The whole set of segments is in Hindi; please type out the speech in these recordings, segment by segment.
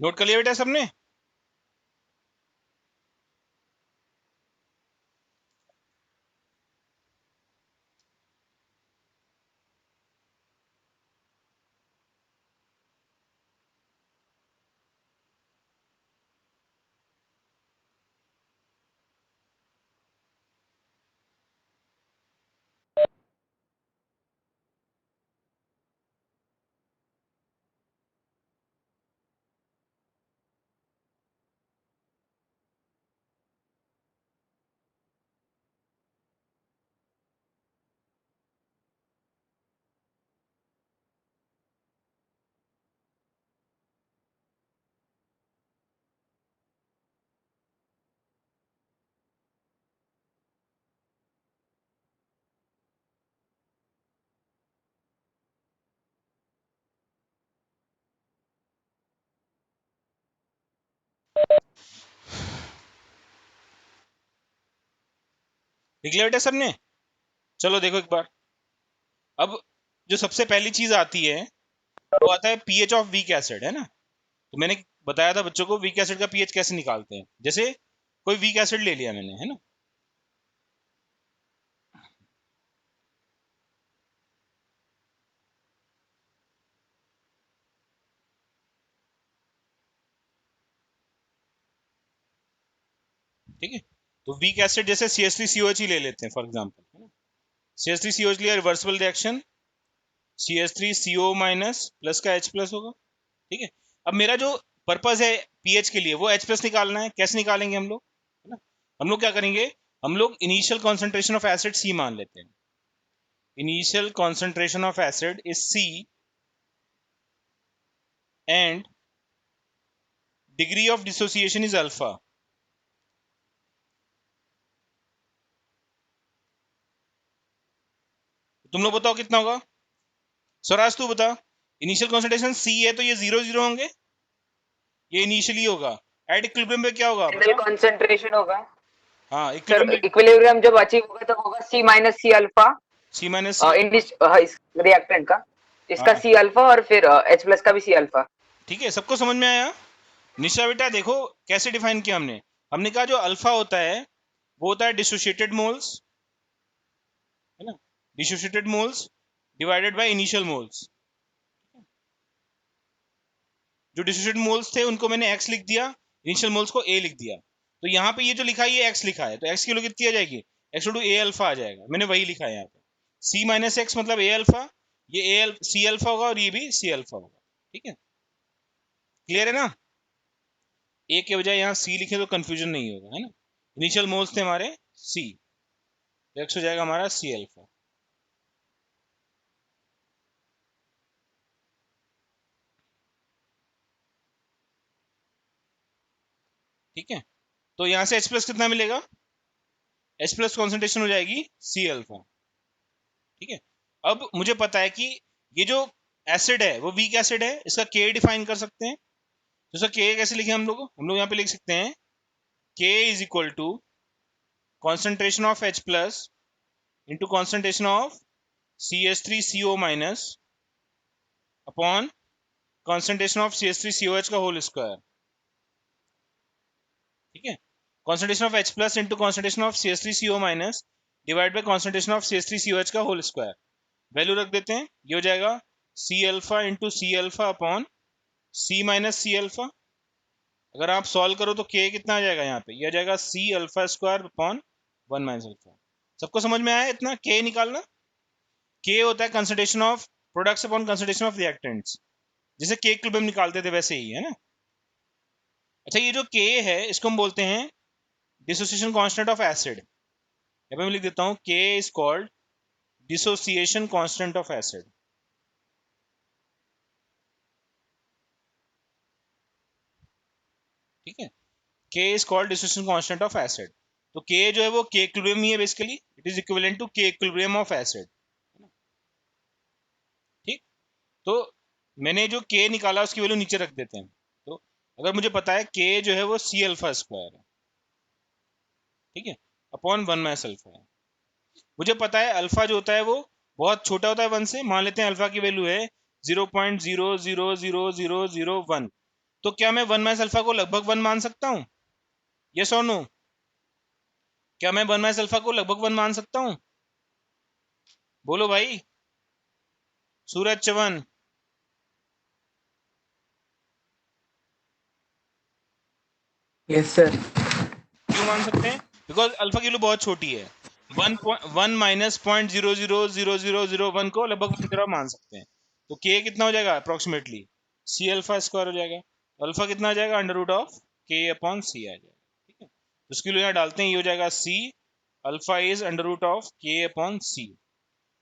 नोट कर लिया बेटा सबने? लिख लिया बेटा सबने? चलो देखो एक बार। अब जो सबसे पहली चीज आती है वो आता है पीएच ऑफ वीक एसिड, है ना? तो मैंने बताया था बच्चों को वीक एसिड का पीएच कैसे निकालते हैं। जैसे कोई वीक एसिड ले लिया मैंने, है ना? ठीक है, तो वीक एसिड जैसे CH3COH ही ले लेते हैं फॉर एग्जांपल, है ना? CH3COH लिया, reversible reaction, CH3CO minus plus का H प्लस होगा। ठीक है, अब मेरा जो पर्पस है पीएच के लिए वो H प्लस निकालना है। कैसे निकालेंगे हम लोग, है ना? हम लोग क्या करेंगे, हम लोग initial concentration of acid C मान लेते हैं। Initial concentration of acid is C and degree of dissociation is alpha. तुम लोग बताओ कितना होगा? स्वराज तू बता। इनिशियल कॉन्सेंट्रेशन C है तो ये 0 0 होंगे, ये इनिशियली होगा। एट इक्विलिब्रियम पे क्या होगा फाइनल बता? कॉन्सेंट्रेशन होगा हाँ, सर। इक्विलिब्रियम। इक्विलिब्रियम जब अचीव होगा तब होगा C minus C alpha C minus C। इस रिएक्टेंट का, इसका हाँ सी अल्फा और फिर एच प्लस का भी सी अल्फा। ठीक है, सबको समझ में आया? निशा बेटा देखो कैसे डिफाइन किया हमने। हमने कहा जो अल्फा होता है वो होता है डिसोसिएटेड मोल्स, है ना? Dissociated moles divided by initial moles. जो डिसोसिएटेड मोल्स थे उनको मैंने x लिख दिया, इनिशियल मोल्स को a लिख दिया। तो यहाँ पे ये जो लिखा है ये x लिखा है, तो x की वैल्यू कितनी आ जाएगी? x टू a अल्फा आ जाएगा। मैंने वही लिखा है यहाँ पे, c माइनस एक्स मतलब a अल्फा। ये c अल्फा होगा और ये भी c अल्फा होगा। ठीक है, क्लियर है ना? a के बजाय यहाँ c लिखे तो कंफ्यूजन नहीं होगा, है ना? इनिशियल मोल्स थे हमारे c, x हो जाएगा हमारा c अल्फा। ठीक है, तो यहाँ से H प्लस कितना मिलेगा? H प्लस कॉन्सेंट्रेशन हो जाएगी C अल्फा। ठीक है, अब मुझे पता है कि ये जो एसिड है वो वीक एसिड है, इसका K डिफाइन कर सकते हैं। तो इसका K कैसे लिखे हम लोग यहाँ पे लिख सकते हैं K is equal to concentration of H plus into concentration of CH3CO minus upon concentration of CH3COH का होल स्क्वायर। ठीक है, concentration of H plus into concentration of CH3CO minus divide by concentration of CH3COH का होल स्क्वायर। वैल्यू रख देते हैं, ये हो जाएगा C alpha into C alpha upon C minus C alpha. अगर आप सॉल्व करो तो K कितना आ जाएगा यहाँ पे? ये आ जाएगा C alpha square upon 1 minus alpha. सबको समझ में आया इतना? K निकालना। K होता है concentration of products upon concentration of reactants, जैसे K इक्विलिब्रियम निकालते थे वैसे ही, है ना? अच्छा, ये जो K है इसको हम बोलते हैं डिसोसिएशन कांस्टेंट ऑफ एसिड। यहाँ पे मैं लिख देता हूँ K is called dissociation constant of acid. ठीक है, K is called dissociation constant of acid. तो K जो है वो K इक्विलिब्रियम ही है basically, it is equivalent to K equilibrium of acid. ठीक, तो मैंने जो K निकाला उसकी वैल्यू नीचे रख देते हैं। तो अगर मुझे पता है K जो है वो C अल्फा स्क्वायर है, ठीक है, अपॉन 1 माइनस अल्फा है। मुझे पता है अल्फा जो होता है वो बहुत छोटा होता है 1 से। मान लेते हैं अल्फा की वैल्यू है 0.0000001। तो क्या मैं 1 माइनस अल्फा को लगभग 1 मान सकता हूं? यस और नो? क्या मैं 1 माइनस अल्फा को लगभग 1 मान सकता हूं? बोलो भाई। सूरज चवन। Yes sir. क्यों मान सकते हैं? बिकॉज अल्फा की वैल्यू बहुत छोटी है। 1 माइनस 0.000001 को लगभग 1 की तरह मान सकते हैं। तो के कितना हो जाएगा अप्रोक्सीमेटली? सी अल्फा स्क्वायर हो जाएगा। तो अल्फा कितना आ जाएगा? Under root of K upon सी आ जाएगा। ठीक है, तो उसके लिए यहाँ डालते हैं, ये हो जाएगा C alpha is under root of K upon C.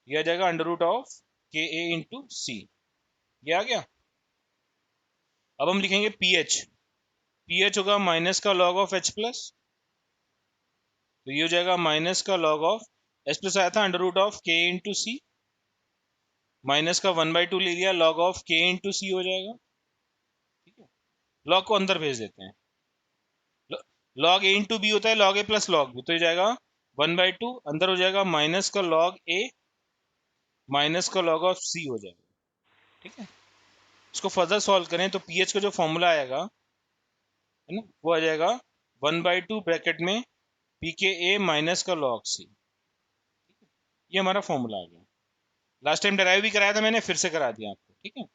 ये आ जाएगा अंडर रूट ऑफ के ए इंटू सी। ये आ गया। अब हम लिखेंगे पी एच। पी एच होगा माइनस का लॉग ऑफ एच प्लस। तो ये हो जाएगा माइनस का लॉग ऑफ एच प्लस आया था अंडर रूट ऑफ के इंटू सी, माइनस का 1/2 ले लिया, लॉग ऑफ के इंटू सी हो जाएगा। ठीक है, लॉग को अंदर भेज देते हैं। लॉग ए इंटू बी होता है log A plus log B, तो ये जाएगा 1/2 अंदर हो जाएगा माइनस का लॉग ए माइनस का लॉग ऑफ सी हो जाएगा। ठीक है, इसको फर्दर सॉल्व करें तो पीएच का जो फॉर्मूला आएगा है ना, वो आ जाएगा 1/2 ब्रैकेट में पी के ए माइनस का लॉग सी। ये हमारा फॉर्मूला आ गया। लास्ट टाइम डेराइव भी कराया था मैंने, फिर से करा दिया आपको। ठीक है,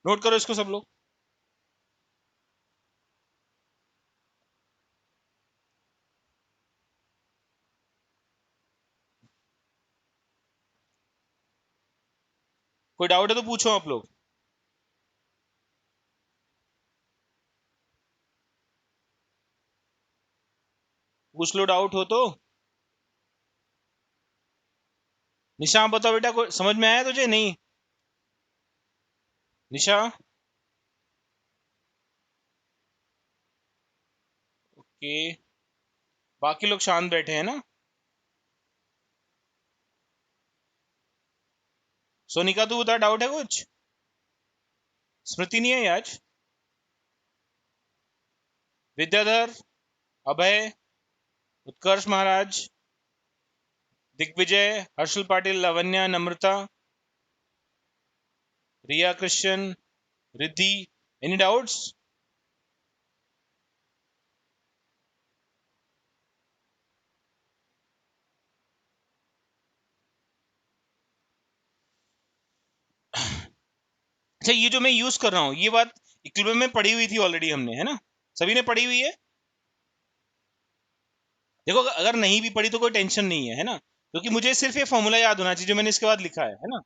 नोट करो इसको सब लोग। कोई डाउट है तो पूछो आप लोग। पूछ लो डाउट हो तो। निशा बताओ बेटा, कोई समझ में आया तुझे? नहीं निशा? ओके, बाकी लोग शांत बैठे हैं ना? सोनिका तू बता, डाउट है कुछ? स्मृति नहीं है आज? विद्याधर, अभय, उत्कर्ष महाराज, दिग्विजय, हर्षल पाटिल, लावण्या, नम्रता, रिया कृष्ण, रिद्धि, एनी डाउट्स? अच्छा, ये जो मैं यूज कर रहा हूँ ये बात इक्विलिब्रियम में पढ़ी हुई थी ऑलरेडी हमने, है ना? सभी ने पढ़ी हुई है। देखो अगर नहीं भी पढ़ी तो कोई टेंशन नहीं है ना, क्योंकि मुझे सिर्फ ये फॉर्मूला याद होना चाहिए जो मैंने इसके बाद लिखा है ना।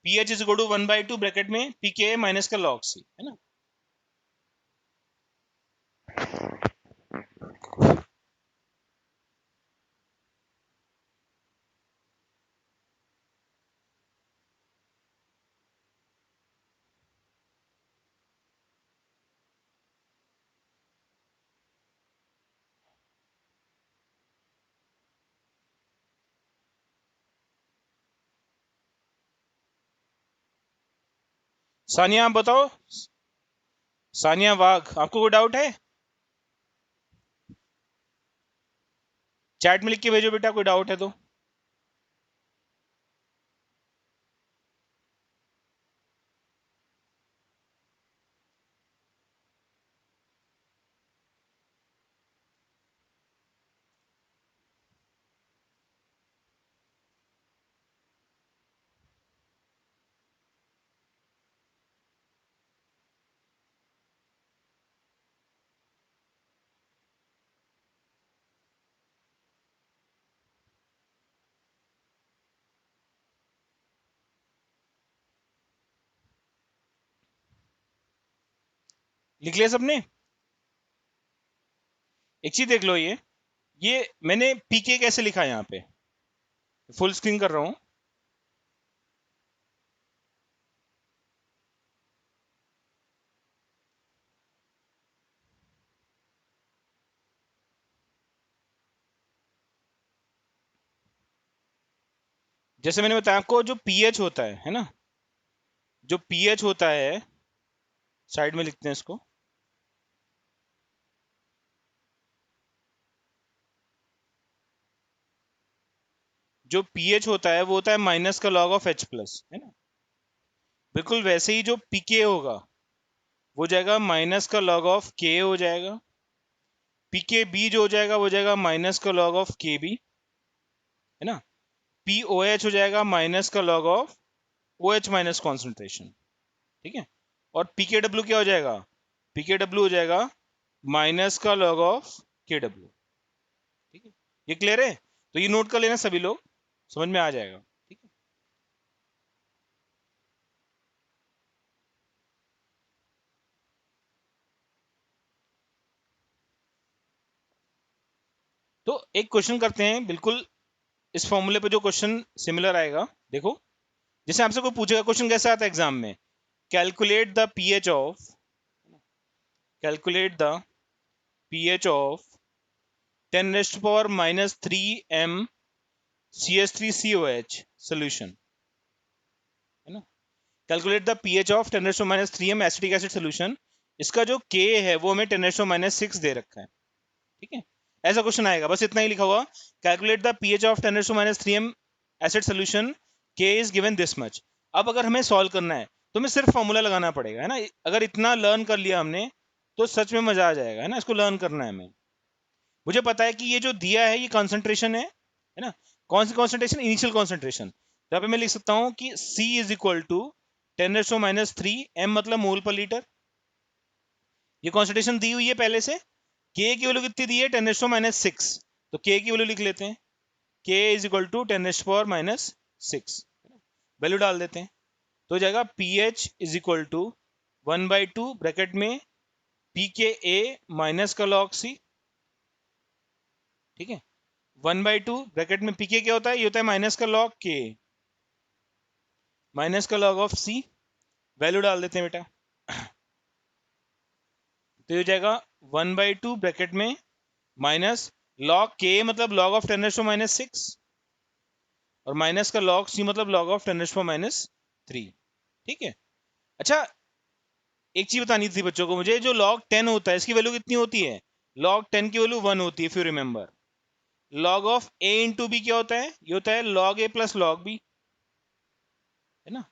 P H is equal to 1/2 bracket में पी के माइनस का लॉग सी, है ना? सानिया आप बताओ। सानिया वाघ, आपको कोई डाउट है? चैट में लिख के भेजो बेटा, कोई डाउट है तो। लिख लिया सबने? एक चीज देख लो, ये मैंने पीके कैसे लिखा है यहाँ पे, फुल स्क्रीन कर रहा हूँ। जैसे मैंने बताया आपको, जो पीएच होता है ना, जो पीएच होता है, साइड में लिखते हैं इसको। जो पीएच होता है वो होता है माइनस का लॉग ऑफ एच प्लस, है ना। बिल्कुल वैसे ही जो पीके होगा वो जाएगा माइनस का लॉग ऑफ के हो जाएगा, पीके बी जो हो जाएगा वो जाएगा माइनस का लॉग ऑफ के बी, है ना। पी ओ एच हो जाएगा माइनस का log of O H minus concentration, ठीक है। और पी के डब्ल्यू क्या हो जाएगा, पी के डब्ल्यू हो जाएगा माइनस का लॉग ऑफ के डब्ल्यू, ठीक है। ये क्लियर है, तो ये नोट कर लेना सभी लोग, समझ में आ जाएगा, ठीक है। तो एक क्वेश्चन करते हैं बिल्कुल इस फॉर्मूले पे, जो क्वेश्चन सिमिलर आएगा। देखो, जैसे आपसे कोई पूछेगा, क्वेश्चन कैसा आता है एग्जाम में, calculate the pH of, calculate the pH of 10 rest power minus 3 m CH3COH solution, है ना। Calculate the pH of 10 raised minus 3 m acetic acid solution. इसका जो K है वो हमें 10 रेस्ट माइनस 6 दे रखा है, ठीक है। ऐसा क्वेश्चन आएगा, बस इतना ही लिखा हुआ, calculate the pH of 10 raised minus 3 m acid solution, K is given this much. अब अगर हमें सॉल्व करना है तो हमें सिर्फ फॉर्मूला लगाना पड़ेगा, है ना। अगर इतना लर्न कर लिया हमने तो सच में मजा आ जाएगा, है ना। इसको लर्न करना है हमें। मुझे पता है कि ये जो दिया है ये कॉन्सेंट्रेशन है ना। कौन सी कॉन्सेंट्रेशन, इनिशियल कॉन्सेंट्रेशन। तो यहाँ पे मैं लिख सकता हूँ कि C is equal to 10⁻³ m, मतलब मोल पर लीटर। ये कॉन्सेंट्रेशन दी हुई है पहले से। K की वैल्यू कितनी दी है, 10⁻⁶। तो K की वैल्यू लिख लेते हैं, K is equal to 10⁻⁶, value डाल देते हैं। तो हो जाएगा pH is equal to 1/2 bracket में पी के ए माइनस का लॉग सी, ठीक है। 1/2 ब्रैकेट में पीके क्या होता है, ये होता है माइनस का लॉग के, माइनस का लॉग ऑफ सी, वैल्यू डाल देते हैं बेटा। तो ये हो जाएगा 1/2 ब्रैकेट में माइनस लॉग के मतलब लॉग ऑफ 10⁻⁶, और माइनस का लॉग सी मतलब लॉग ऑफ 10⁻�3, ठीक है। अच्छा, एक चीज बतानी थी बच्चों को मुझे, जो लॉग 10 होता है इसकी वैल्यू कितनी होती है, लॉग 10 की वैल्यू 1 होती है, if you remember. Log of A into B क्या होता है, ये होता है log A plus log B, है ना।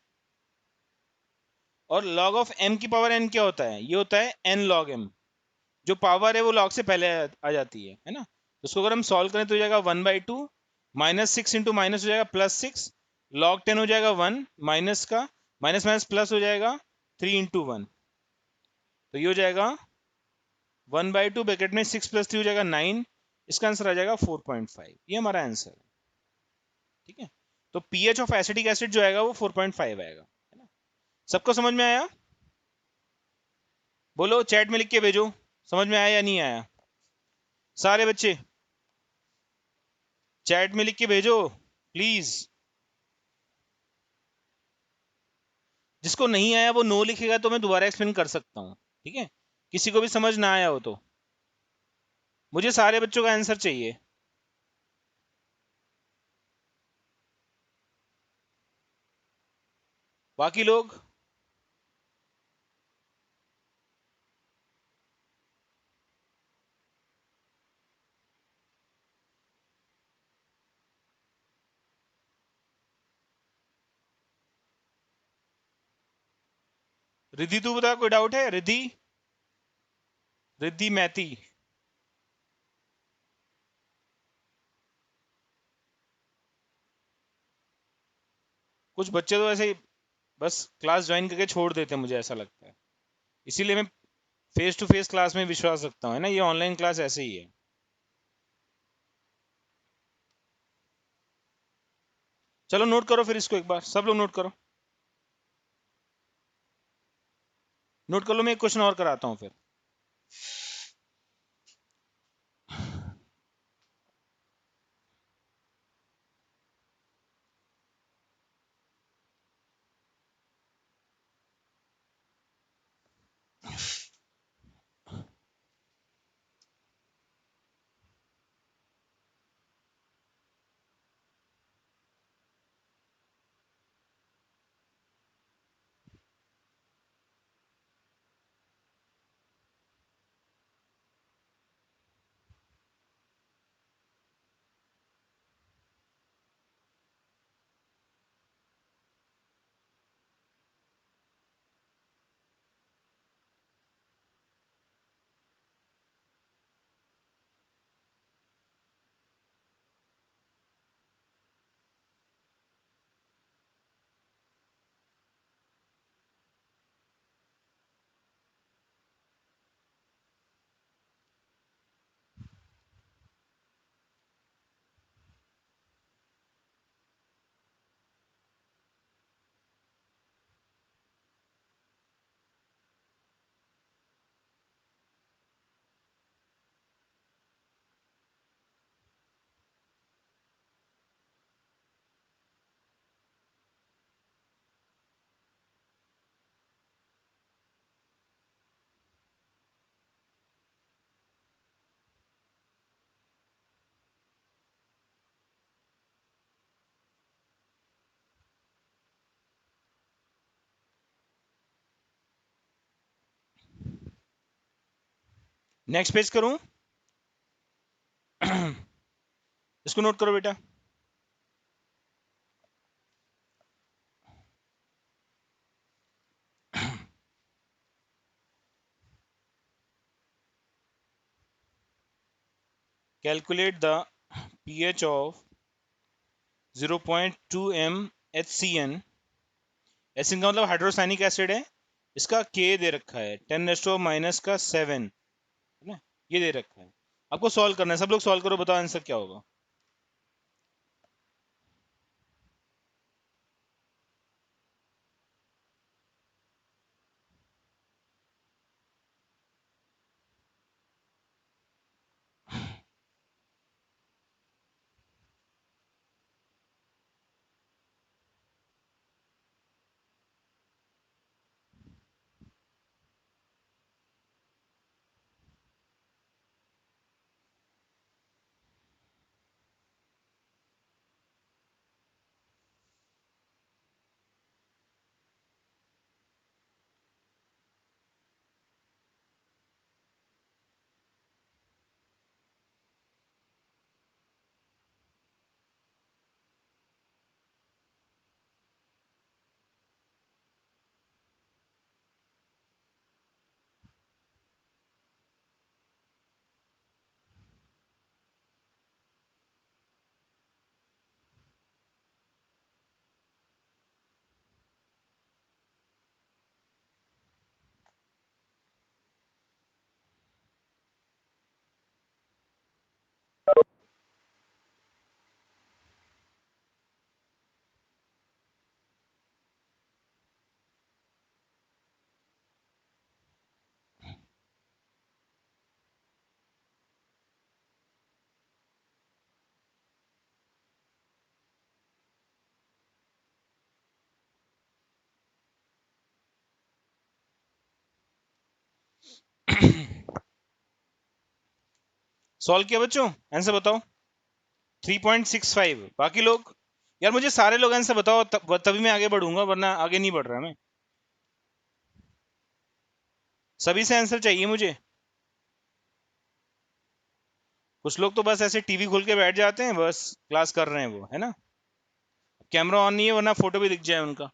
और log ऑफ m की पावर n क्या होता है, ये होता है n log m। जो पावर है वो log से पहले आ जाती है ना। तो उसको अगर हम सॉल्व करें तो हो जाएगा 1/2, -6 इंटू माइनस हो जाएगा +6, log 10 हो जाएगा 1, माइनस का माइनस माइनस प्लस हो जाएगा 3 इंटू 1। तो ये हो जाएगा 1/2 ब्रैकेट में 6 + 3 हो जाएगा 9। इसका आंसर आ जाएगा 4.5, ये हमारा आंसर है, ठीक है। तो पीएच ऑफ एसिटिक एसिड जो आएगा वो 4.5 आएगा, है ना। सबको समझ में आया, बोलो चैट में लिख के भेजो, समझ में आया या नहीं आया। सारे बच्चे चैट में लिख के भेजो प्लीज। जिसको नहीं आया वो नो लिखेगा तो मैं दोबारा एक्सप्लेन कर सकता हूँ, ठीक है। किसी को भी समझ ना आया हो तो मुझे सारे बच्चों का आंसर चाहिए। बाकी लोग, रिद्धि तू बता, कोई डाउट है, रिद्धि, रिद्धि मैती। कुछ बच्चे तो ऐसे ही बस क्लास ज्वाइन करके छोड़ देते हैं, मुझे ऐसा लगता है। इसीलिए मैं फेस टू फेस क्लास में विश्वास रखता हूँ, है ना। ये ऑनलाइन क्लास ऐसे ही है। चलो नोट करो फिर इसको एक बार, सब लोग नोट करो, नोट कर लो। मैं एक क्वेश्चन और कराता हूँ फिर। नेक्स्ट पेज करूं? इसको नोट करो बेटा। Calculate the pH of 0.2 mHCN। एसिन का मतलब हाइड्रोसाइनिक एसिड है। इसका K दे रखा है 10⁻⁻⁷ है ना, ये दे रखा है। आपको सॉल्व करना है, सब लोग सॉल्व करो, बताओ आंसर क्या होगा। सॉल्व किया बच्चों? आंसर बताओ। 3.65। बाकी लोग? यार मुझे सारे लोग आंसर बताओ, तभी मैं आगे बढ़ूंगा, वरना आगे नहीं बढ़ रहा मैं। सभी से आंसर चाहिए मुझे। कुछ लोग तो बस ऐसे टीवी खोल के बैठ जाते हैं, बस क्लास कर रहे हैं वो, है ना। कैमरा ऑन नहीं है, वरना फोटो भी दिख जाए उनका।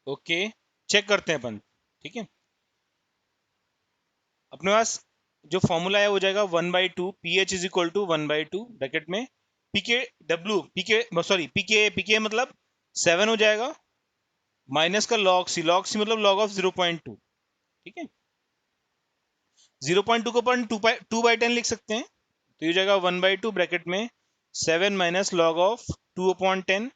ओके, चेक करते हैं अपन। ठीक है, अपने पास जो फॉर्मूला है वो जाएगा 1/2 pH is equal to 1/2 bracket में पीके डब्ल्यू पीके सॉरी पीके मतलब 7 हो जाएगा माइनस का लॉग सी मतलब लॉग ऑफ 0.2। ठीक है, 0.2 को अपन 2/10 लिख सकते हैं, तो ये जाएगा 1/2 ब्रैकेट में 7 माइनस लॉग ऑफ 2/10,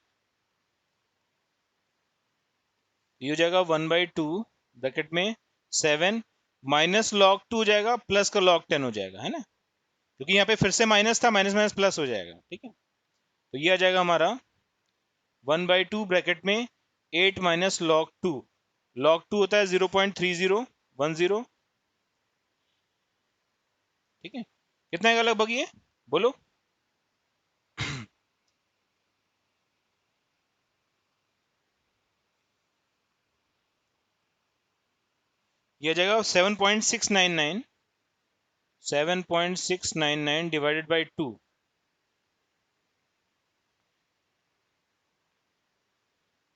ये हो जाएगा 1/2 ब्रैकेट में 7 माइनस लॉग 2 हो जाएगा प्लस का लॉग 10 हो जाएगा, है ना, क्योंकि यहाँ पे फिर से माइनस था, माइनस माइनस प्लस हो जाएगा। ठीक है, तो ये आ जाएगा हमारा 1/2 ब्रैकेट में 8 माइनस लॉग टू होता है 0.3010। ठीक है, कितना आएगा लगभग ये बोलो? ये आ जाएगा 7.699 डिवाइडेड बाई 2।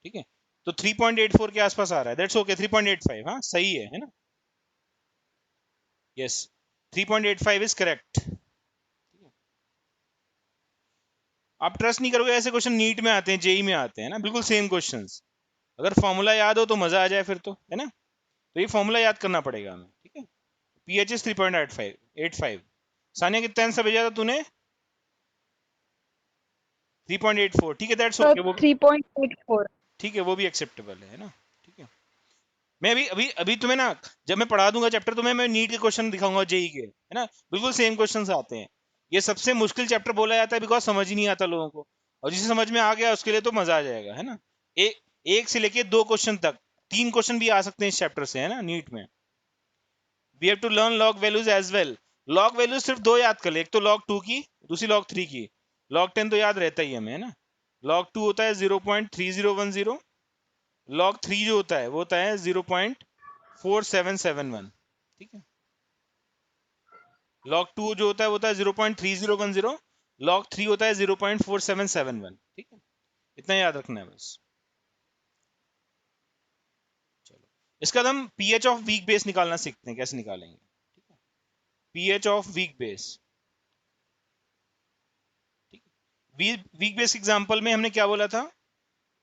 ठीक है, तो 3.84 के आसपास आ रहा है, दैट्स ओके, 3.85, हाँ सही है ना, यस 3.85 इज करेक्ट। आप ट्रस्ट नहीं करोगे, ऐसे क्वेश्चन नीट में आते हैं, जेई में आते हैं ना, बिल्कुल सेम क्वेश्चंस। अगर फॉर्मूला याद हो तो मजा आ जाए फिर तो, है ना, तो ये फॉर्मूला याद करना पड़ेगा हमें। ठीक है, पीएच इज 3.85। सानिया कितना आंसर भेजा था तूने? 3.84। ठीक है, दैट्स ओके, वो 3.84। ठीक है, वो भी एक्सेप्टेबल है ना। ठीक है, मैं अभी अभी अभी तुम्हें ना, जब मैं पढ़ा दूंगा चैप्टर तुम्हें, मैं नीट के क्वेश्चन दिखाऊंगा जेई के, है ना, बिल्कुल सेम क्वेश्चंस आते हैं। ये सबसे मुश्किल चैप्टर बोला जाता है बिकॉज समझ ही नहीं आता लोगों को, और जिसे समझ में आ गया उसके लिए तो मजा आ जाएगा, है ना। एक से लेके 2 क्वेश्चन तक, 3 क्वेश्चन भी आ सकते हैं इस चैप्टर से, है ना, नीट में। We have to learn log values as well. Log values सिर्फ 2 याद कर ले, एक तो log 2 की, दूसरी log 3 की। log 10 तो याद रहता ही हमें, है ना। log 2 होता है 0.3010, log 3 जो होता है वो होता है 0.4771। ठीक है, log 2 जो होता है वो होता है 0.3010, log 3 होता है 0.4771। ठीक है, इतना याद रखना है बस। चलो, इसका हम पीएच ऑफ वीक बेस निकालना सीखते हैं, कैसे निकालेंगे। PH of weak base. ठीक है, वीक बेस एग्जांपल में हमने क्या बोला था?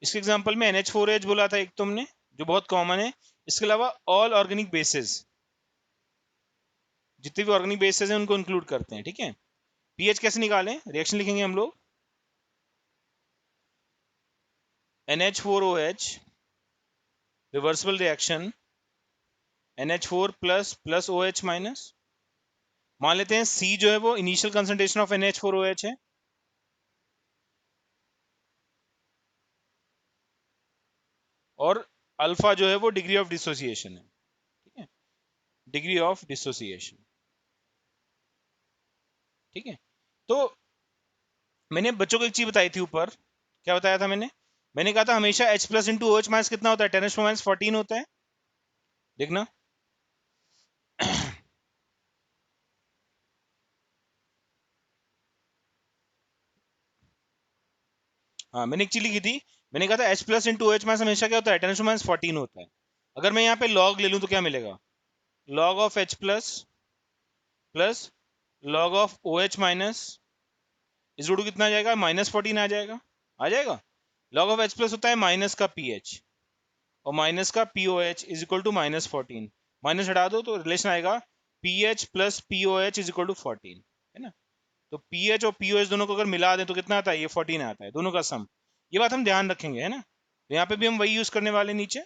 इसके एग्जांपल में NH4H बोला था एक तुमने, जो बहुत कॉमन है। इसके अलावा ऑल ऑर्गेनिक बेसिस, जितने भी ऑर्गेनिक बेसिस हैं उनको इंक्लूड करते हैं। ठीक है, पीएच कैसे निकालें? रिएक्शन लिखेंगे हम लोग, NH4OH reversible reaction, NH4 plus plus OH minus. मान लेते हैं C जो है वो इनिशियल कंसंट्रेशन ऑफ NH4OH है, और अल्फा जो है वो डिग्री ऑफ डिसोसिएशन है। ठीक है, डिग्री ऑफ डिसोसिएशन। ठीक है, तो मैंने बच्चों को एक चीज बताई थी ऊपर, क्या बताया था मैंने? मैंने कहा था हमेशा H plus into OH minus कितना होता है? 10⁻14 होता है, देखना। हाँ, मैंने एक चीज लिखी थी, मैंने कहा था H plus into OH minus हमेशा क्या होता है? 10⁻14 होता है। अगर मैं यहाँ पे लॉग ले लूँ तो क्या मिलेगा? Log of H plus plus log of OH minus इस टू कितना आ जाएगा? -14 आ जाएगा, आ जाएगा। लॉग ऑफ H प्लस होता है माइनस का पीएच, और माइनस का POH is equal to -14। Minus हटा दो तो रिलेशन आएगा pH plus POH is equal to 14, है ना। तो पीएच और पीओएच दोनों को अगर मिला दें तो कितना आता है? ये 14 आता है, दोनों का सम। ये बात हम ध्यान रखेंगे, है ना, तो यहाँ पे भी हम वही यूज करने वाले नीचे।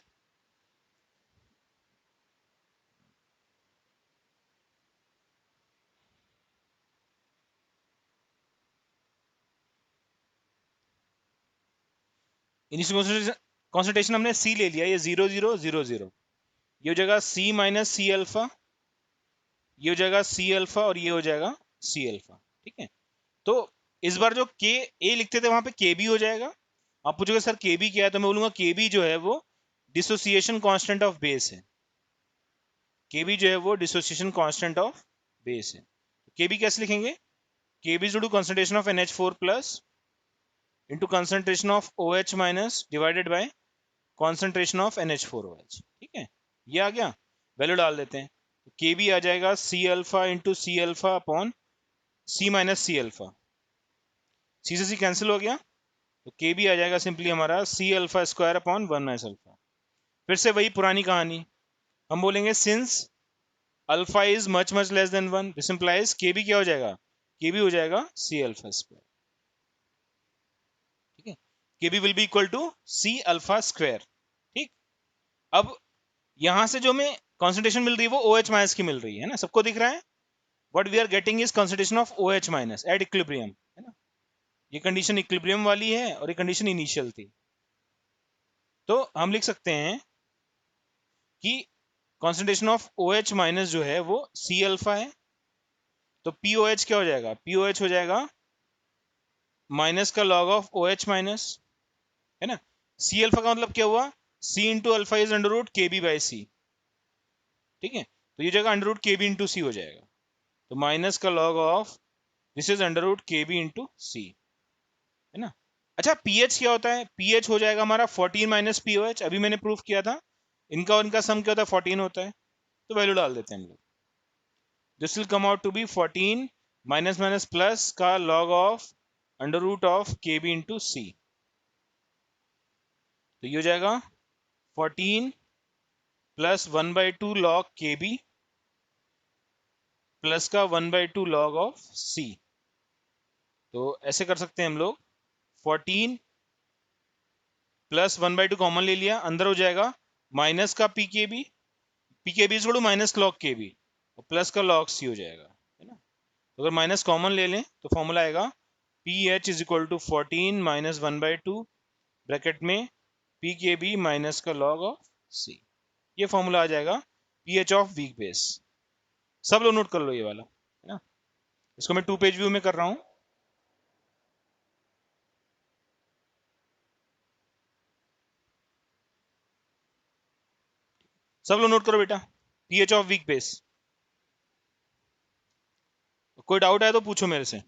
इनिशियल कॉन्सेंट्रेशन हमने सी ले लिया, ये 0 0 0 0, ये हो जाएगा सी माइनस सी अल्फा, ये हो जाएगा सी अल्फा, और ये हो जाएगा सी अल्फा। ठीक है, तो इस बार जो के ए लिखते थे वहां पे के बी हो जाएगा। आप पूछोगे सर के बी क्या है, तो मैं बोलूंगा के बी जो है वो डिसोसिएशन कांस्टेंट ऑफ बेस है। के बी जो है वो डिसोसिएशन कांस्टेंट ऑफ बेस है। के बी कैसे लिखेंगे? K B is to concentration of NH4 plus into concentration of OH minus divided by concentration of NH4OH। ठीक है, ये आ गया, वैल्यू डाल देते हैं। के बी आ जाएगा C alpha into C alpha upon C minus C alpha, C से सी कैंसिल हो गया, तो के बी आ जाएगा सिंपली हमारा C alpha square upon one minus alpha. फिर से वही पुरानी कहानी, हम बोलेंगे since alpha is much much less than one, this implies K B क्या हो जाएगा, के बी हो जाएगा सी अल्फा स्क्वायर। ठीक है, K B will be equal to C alpha square. ठीक, अब यहां से जो हमें कॉन्सेंट्रेशन मिल रही है वो ओ एच माइनस की मिल रही है ना, सबको दिख रहा है। What we are getting is concentration of O H minus at equilibrium, है ना। ये कंडीशन इक्विलिब्रियम वाली है और ये कंडीशन इनिशियल थी, तो हम लिख सकते हैं कि concentration of O H minus जो है वो सी अल्फा है, तो पी ओ एच क्या हो जाएगा, पी ओ एच हो जाएगा माइनस का log of O H minus, है ना। सी अल्फा का मतलब क्या हुआ, C into alpha is under root K B by C. ठीक है, तो ये जगह under root K B into C हो जाएगा, तो माइनस का log of this is under root K B into C, है ना। अच्छा, पीएच क्या होता है, पीएच हो जाएगा हमारा 14 माइनस पी ओ एच, अभी मैंने प्रूफ किया था, इनका और इनका सम क्या होता है 14 होता है, तो वैल्यू डाल देते हैं हम लोग। This will come out to be 14 minus minus plus का log of under root of K B into C, तो ये हो जाएगा 14 plus 1/2 log K B plus का 1/2 लॉग ऑफ सी। तो ऐसे कर सकते हैं हम लोग, 14 प्लस 1/2 कॉमन ले लिया, अंदर हो जाएगा माइनस का पी के बी छोड़ो माइनस लॉग के बी और प्लस का लॉग सी हो जाएगा, है ना। तो अगर माइनस कॉमन ले लें तो फॉर्मूला आएगा P H is equal to 14 minus 1/2 bracket में पी के बी माइनस का लॉग ऑफ सी, ये फॉर्मूला आ जाएगा P H of weak base. सब लोग नोट कर लो ये वाला, है ना। इसको मैं 2 पेज व्यू में कर रहा हूं, सब लोग नोट करो बेटा, P H of weak base. कोई डाउट है तो पूछो मेरे से।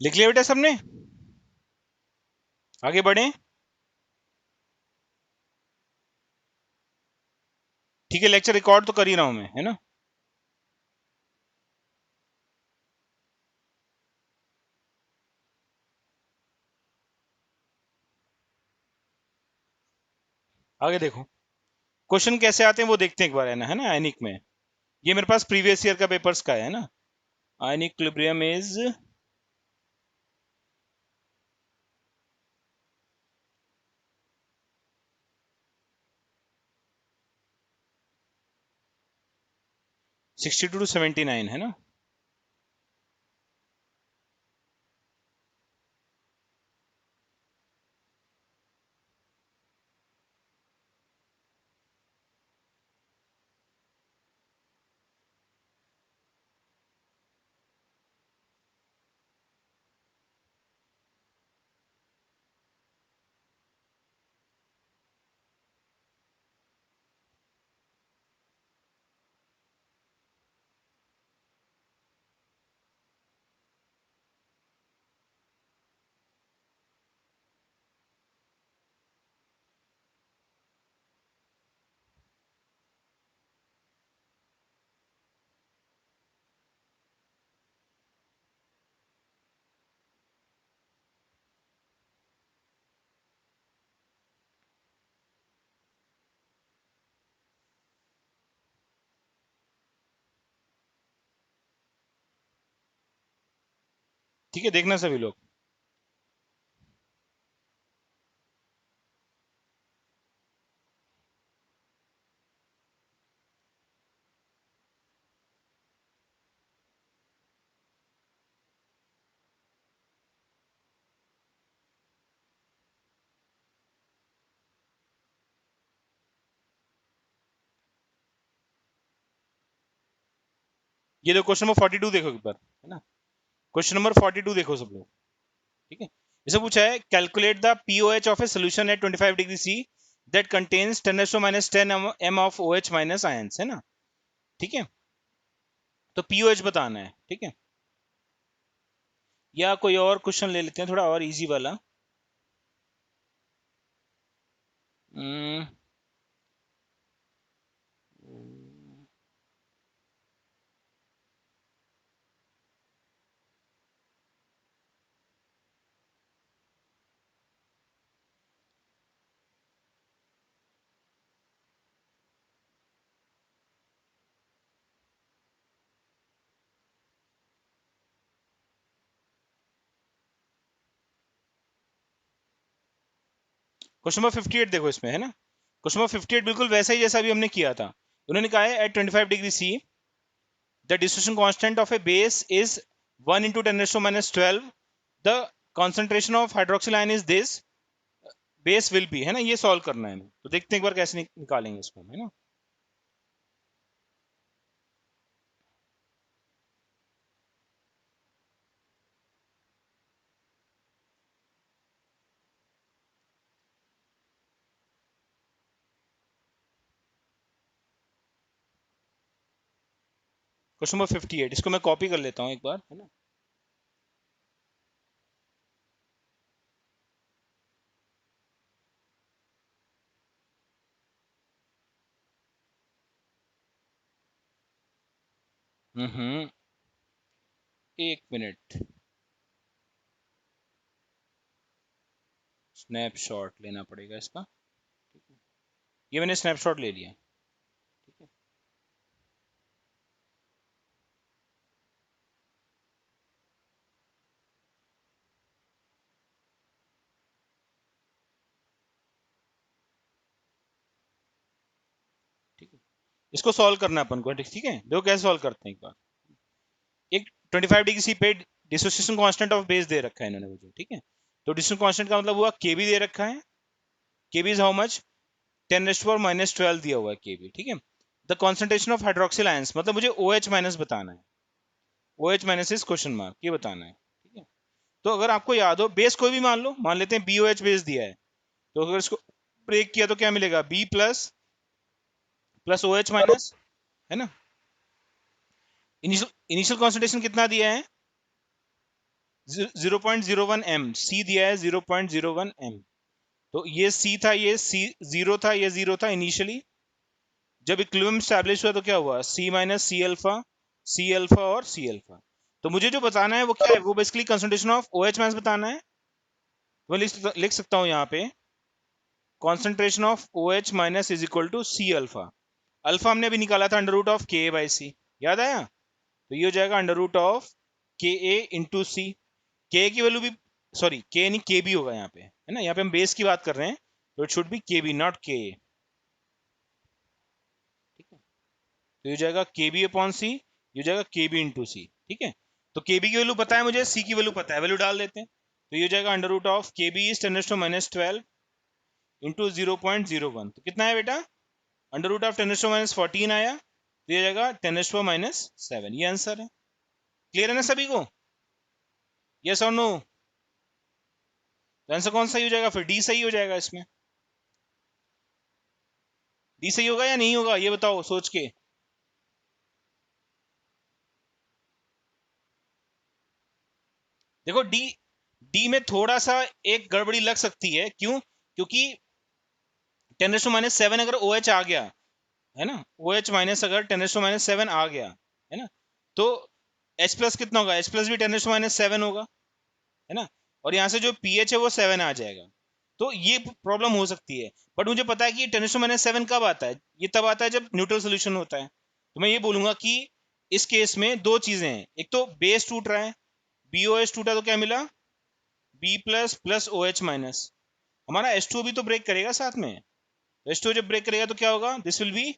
लिख लिया बेटा सबने? आगे बढ़े। ठीक है, लेक्चर रिकॉर्ड तो कर ही रहा हूं मैं, है ना। आगे देखो, क्वेश्चन कैसे आते हैं वो देखते हैं एक बार, है ना आयनिक में। ये मेरे पास प्रीवियस ईयर का पेपर्स का है ना। आयनिक इक्विलिब्रियम इज 62 to 79, है ना। ठीक है, देखना सभी लोग। ये देखो क्वेश्चन नंबर 42 देखो एक बार, है ना। क्वेश्चन नंबर 42 देखो सब लोग। ठीक है, इसे पूछा है calculate the POH of a solution at 25 degree C that contains 10 m of OH minus ions, है ना। ठीक है, तो पीओएच बताना है। ठीक है, या कोई और क्वेश्चन ले लेते हैं थोड़ा और इजी वाला। क्वेश्चन नंबर 58 देखो इसमें, है ना। क्वेश्चन नंबर 58 बिल्कुल वैसा ही जैसा अभी हमने किया था। उन्होंने कहा है at 25 degree C the dissociation constant of a base is 1 into 10 raised to minus 12, the concentration of hydroxyl ion is this, base will be, है ना। ये सॉल्व करना है हमें, तो देखते हैं एक बार कैसे निकालेंगे इसको, है ना। क्वेश्चन नंबर 58 इसको मैं कॉपी कर लेता हूँ एक बार, है ना। हम्म, एक मिनट, स्नैपशॉट लेना पड़ेगा इसका। ये मैंने स्नैपशॉट ले लिया। ठीक है, ठीक है, इसको सॉल्व करना है अपन को। ठीक है, देखो कैसे सॉल्व करते हैं एक बार। एक 25 डिग्री सी पे डिसोसिएशन कांस्टेंट ऑफ बेस दे रखा है इन्होंने मुझे। ठीक है, तो डिसोसिएशन कांस्टेंट का मतलब हुआ केबी दे रखा है। केबी इज हाउ मच, 10⁻⁻12 दिया हुआ है केबी। ठीक है, the concentration of hydroxyl ions मतलब मुझे OH माइनस बताना है। OH minus is question mark, ये बताना है। ठीक है, तो अगर आपको याद हो बेस कोई भी मान लो, मान लेते हैं BOH बेस दिया है, तो अगर इसको ब्रेक किया तो क्या मिलेगा, B plus plus OH minus, है ना। इनिशियल इनिशियल कॉन्सेंट्रेशन कितना दिया है, 0.01 m, c दिया है 0.01 m। तो ये c था, ये c 0 था, ये 0 था इनिशियली। जब इक्विलिब्रियम स्टैब्लिश हुआ तो क्या हुआ, c माइनस सी अल्फा और सी अल्फा। तो मुझे जो बताना है वो क्या है, वो basically concentration of OH minus बताना है। तो मैं लिख सकता हूं यहाँ पे concentration of OH minus is equal to C alpha. Alpha हमने अभी निकाला था under root of K by C, याद आया? तो ये हो जाएगा अंडर रूट ऑफ के ए इंटू सी। के की वैल्यू भी, सॉरी के नहीं के बी होगा यहाँ पे, है ना? यहाँ पे हम बेस की बात कर रहे हैं, तो इट शुड बी के बी नॉट के ए। ठीक है, तो ये हो जाएगा के बी अपॉन सी, ये हो जाएगा के बी इंटू सी। ठीक है, तो के बी की वैल्यू पता है मुझे, सी की वैल्यू पता है, वैल्यू डाल देते हैं। तो ये हो जाएगा under root of K B is 10⁻12 into 0.01। तो कितना है बेटा, अंडर रूट ऑफ 10⁻14 आया, तो ये जाएगा 10⁻7। ये आंसर है। क्लियर है ना सभी को? यस और नो? तो आंसर कौन सा ही हो जाएगा फिर? डी सही हो जाएगा इसमें। डी सही होगा या नहीं होगा, ये बताओ सोच के। देखो डी, डी में थोड़ा सा एक गड़बड़ी लग सकती है, क्यों? क्योंकि 10⁻7 अगर ओ OH आ गया, है ना, ओ OH माइनस अगर 10⁻7 आ गया, है ना, तो H प्लस कितना होगा, H प्लस भी 10⁻7 होगा, है ना, और यहाँ से जो pH है वो 7 आ जाएगा। तो ये प्रॉब्लम हो सकती है, बट मुझे पता है कि 10⁻7 कब आता है, ये तब आता है जब न्यूट्रल सोल्यूशन होता है। तो मैं ये बोलूंगा कि इस केस में दो चीजें हैं, एक तो बेस टूट रहा है, BOH टूटा तो क्या मिला, B plus plus OH minus. हमारा H2 भी तो ब्रेक करेगा साथ में, H2 जब ब्रेक करेगा तो क्या होगा, this will B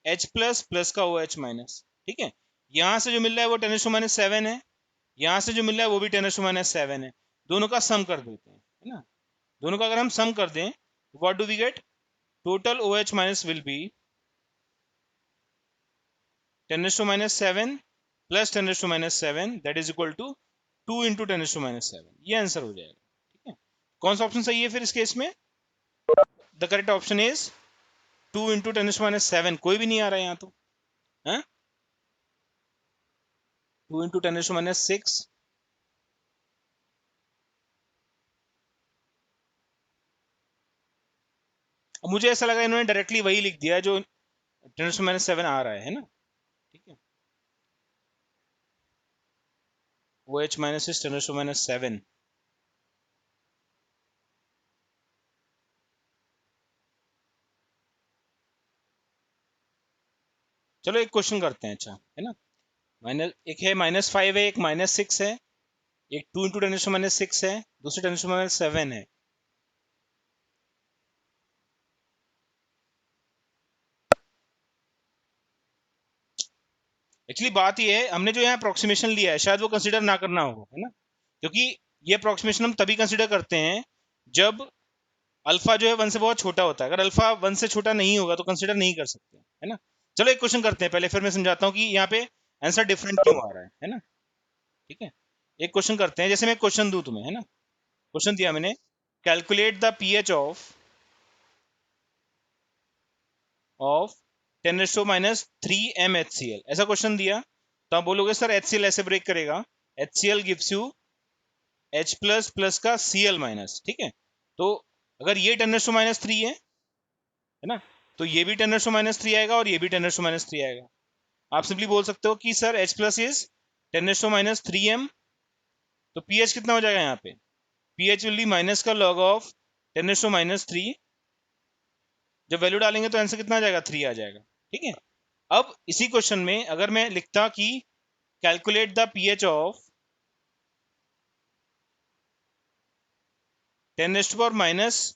H plus plus का OH माइनस। ठीक है, यहाँ से जो मिल रहा है वो 10⁻7 है, यहाँ से जो मिल रहा है वो भी 10⁻7 है, दोनों का सम कर देते हैं, है ना। दोनों का अगर हम सम कर दें, what do we get, total OH minus will be 10⁻7 plus 10⁻7 that is equal to 2 into 10⁻7। ये आंसर हो जाएगा। ठीक है, कौन सा ऑप्शन सही है फिर इस केस में? The correct option is 2 into 10⁻7। कोई भी नहीं आ रहा है यहाँ तो, है 2 इंटू 10⁻6। अब मुझे ऐसा लगा इन्होंने डायरेक्टली वही लिख दिया जो 10⁻7 आ रहा है ना। ठीक है, OH माइनस इज 10⁻7। चलो एक क्वेश्चन करते हैं, अच्छा है ना। माइनस एक है -5 है, एक -6 है, एक 2 इंटू 10⁻6 है, दूसरे 10⁻7 है। एक्चुअली बात ये है, हमने जो यहाँ अप्रोक्सीमेशन लिया है शायद वो कंसिडर ना करना होगा, है ना, क्योंकि ये अप्रोक्सीमेशन हम तभी कंसिडर करते हैं जब अल्फा जो है 1 से बहुत छोटा होता है। अगर अल्फा 1 से छोटा नहीं होगा तो कंसिडर नहीं कर सकते, है ना। चलो एक क्वेश्चन करते हैं पहले, फिर मैं समझाता हूँ कि यहाँ पे आंसर डिफरेंट क्यों आ रहा है ना। ठीक है, एक क्वेश्चन करते हैं, जैसे मैं क्वेश्चन दूं तुम्हें, है ना, क्वेश्चन दिया मैंने, calculate the pH of 10⁻³ MHCl, ऐसा क्वेश्चन दिया। तो आप बोलोगे सर HCl ऐसे ब्रेक करेगा, HCl gives you H plus plus का Cl माइनस। ठीक है, तो अगर ये 10⁻³ है ना, तो ये भी 10⁻³ आएगा और ये भी 10⁻³ आएगा। आप सिंपली बोल सकते हो कि sir H plus is 10⁻³ m। तो पीएच कितना हो जाएगा यहाँ पे, पीएच विल बी माइनस का लॉग ऑफ 10⁻³। जब वैल्यू डालेंगे तो आंसर कितना आ जाएगा, 3 आ जाएगा। ठीक है, अब इसी क्वेश्चन में अगर मैं लिखता कि calculate the pH of 10⁻⁷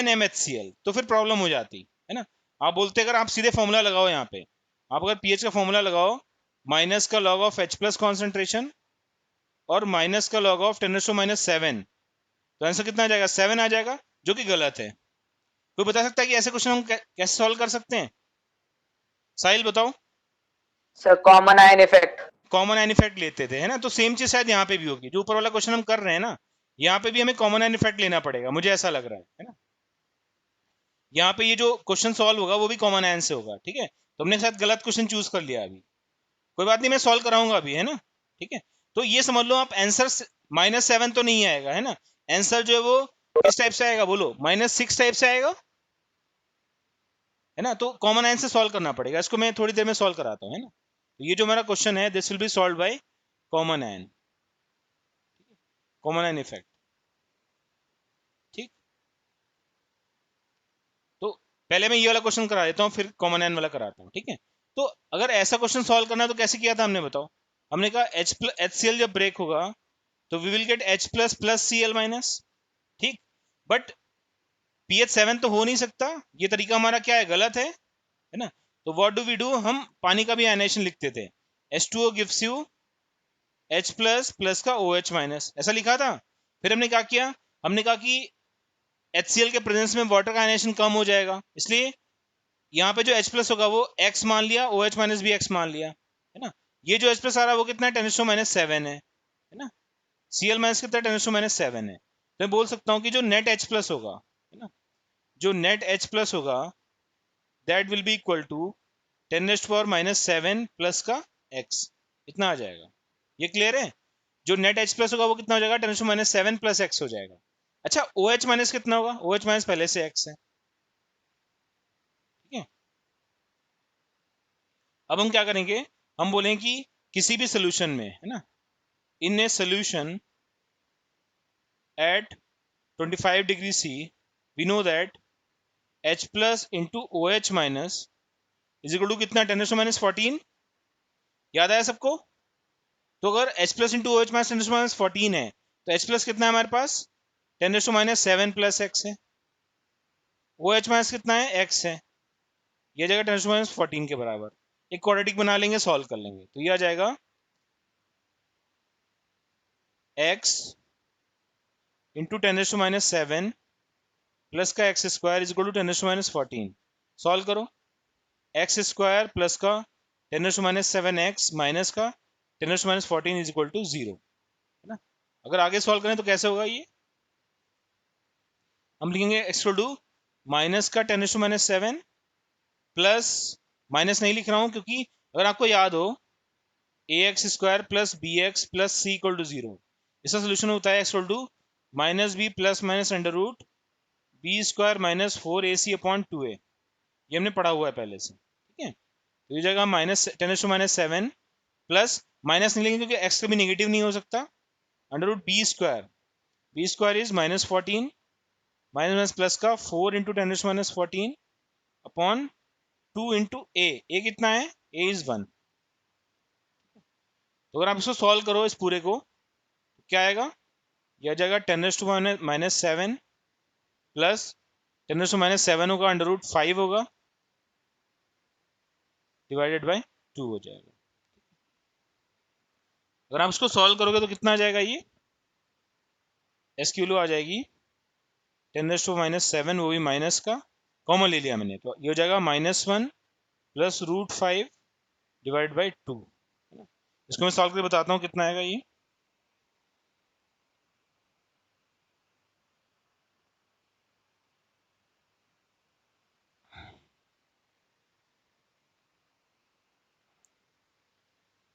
MHCl, तो फिर प्रॉब्लम हो जाती है ना। आप बोलते अगर आप सीधे फॉर्मूला लगाओ, यहाँ पे आप अगर पीएच का फॉर्मूला लगाओ, माइनस का log of H plus concentration और माइनस का लॉग ऑफ 10⁻⁷, तो आंसर कितना आ जाएगा, 7 आ जाएगा, जो कि गलत है। कोई बता सकता है कि ऐसे क्वेश्चन हम कैसे सॉल्व कर सकते हैं? साहिल बताओ। Sir common ion effect. Common ion effect लेते थे, है ना, तो सेम चीज शायद यहाँ पे भी होगी, जो ऊपर वाला क्वेश्चन हम कर रहे हैं ना, यहाँ पे भी हमें कॉमन आयन इफेक्ट लेना पड़ेगा, मुझे ऐसा लग रहा है ना। यहाँ पे ये जो क्वेश्चन सॉल्व होगा वो भी कॉमन आयन से होगा। ठीक है, तो हमने शायद गलत क्वेश्चन चूज कर लिया अभी, कोई बात नहीं, मैं सॉल्व कराऊंगा अभी, है ना। ठीक है, तो ये समझ लो आप, आंसर -7 तो नहीं आएगा, है ना। आंसर जो है वो किस टाइप से आएगा बोलो, -6 टाइप से आएगा, है ना। तो कॉमन आंसर सॉल्व करना पड़ेगा, इसको मैं थोड़ी देर में सॉल्व कराता हूँ, है ना। तो ये जो मेरा क्वेश्चन है, this will be solved by common ion, common ion effect, ठीक। तो पहले मैं ये वाला क्वेश्चन करा देता हूँ, फिर कॉमन एन वाला कराता हूँ, ठीक है। तो अगर ऐसा क्वेश्चन सॉल्व करना है तो कैसे किया था हमने, बताओ। हमने कहा एच सी एल जब ब्रेक होगा तो we will get H plus plus C L minus, ठीक। बट pH 7 तो हो नहीं सकता, ये तरीका हमारा क्या है, गलत है ना। तो व्हाट डू वी डू, हम पानी का भी आयनेशन लिखते थे, H2O gives you H plus plus का OH माइनस, ऐसा लिखा था। फिर हमने क्या किया, हमने कहा कि HCl के प्रेजेंस में वाटर का आयनेशन कम हो जाएगा, इसलिए यहाँ पे जो H प्लस होगा वो X मान लिया, OH माइनस भी X मान लिया, है ना। ये जो H प्लस आ रहा है वो कितना है, 10⁻⁷ है ना। Cl माइनस कितना, 10⁻⁷ है। तो मैं बोल सकता हूँ कि जो नेट H प्लस होगा, है ना, जो नेट H प्लस होगा that will be equal to 10⁻⁷ plus का X, इतना आ जाएगा। ये क्लियर है। जो नेट H प्लस होगा वो कितना हो जाएगा, 10⁻⁷ प्लस X हो जाएगा। अच्छा, OH माइनस कितना होगा, OH माइनस पहले से X है, ठीक है। अब हम क्या करेंगे, हम बोलेंगे कि किसी भी सोल्यूशन में, है ना, in a solution at 25 degree C we know that H plus into OH minus is equal to कितना, 10⁻⁴। याद आया सबको। तो अगर H plus into OH minus 10⁻⁴ है तो H प्लस कितना है हमारे पास, 10⁻⁷ प्लस X है। OH माइनस कितना है, X है, ये जाएगा 10⁻⁴ के बराबर। एक क्वाड्रेटिक बना लेंगे, सॉल्व कर लेंगे, तो ये आ जाएगा X इंटू 10⁻⁷ प्लस का X square is equal to 10⁻⁴। Solve करो, X स्क्वायर प्लस का 10⁻⁷X माइनस का 10⁻⁴ इज इक्वल टू 0, है ना। अगर आगे सॉल्व करें तो कैसे होगा ये, हम लिखेंगे x टू माइनस का 10⁻⁷ प्लस, माइनस नहीं लिख रहा हूं क्योंकि अगर आपको याद हो ax square plus B X plus C equal to 0, इसका सोल्यूशन होता है x to minus B plus minus under root B square minus 4ac upon 2a, ये हमने पढ़ा हुआ है पहले से, ठीक है। तो ये जगह माइनस 10⁻⁷ प्लस, माइनस नहीं लेंगे क्योंकि x कभी नेगेटिव नहीं हो सकता, under root B square is -14 minus plus का 4 इंटू 10⁻⁴ अपॉन 2 इंटू ए कितना है, ए इज 1। तो अगर आप इसको सॉल्व करो इस पूरे को तो क्या आएगा, यह जाएगा 10⁻⁷ प्लस 10⁻⁷ होगा, अंडर रूट 5 होगा, डिवाइडेड बाय 2 हो जाएगा। अगर आप इसको सॉल्व करोगे तो कितना आ जाएगा, ये एस की वैल्यू आ जाएगी 10⁻⁷, वो भी माइनस का कॉमन ले लिया मैंने, तो ये हो जाएगा -1 प्लस √5 डिवाइड बाई 2। इसको मैं सॉल्व करके बताता हूँ कितना आएगा ये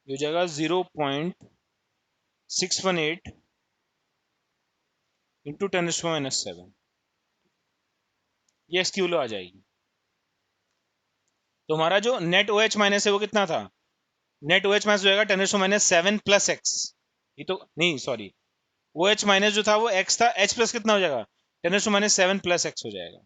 हो जाएगा 0.618 इंटू 10⁻⁷, ये एक्स की वैल्यू आ जाएगी। तो हमारा जो नेट ओ एच माइनस है वो कितना था, नेट ओ एच माइनस हो जाएगा 10⁻⁷ प्लस एक्स, ये तो नहीं सॉरी, ओ एच माइनस जो था वो एक्स था, एच प्लस कितना हो जाएगा, 10⁻⁷ प्लस एक्स हो जाएगा।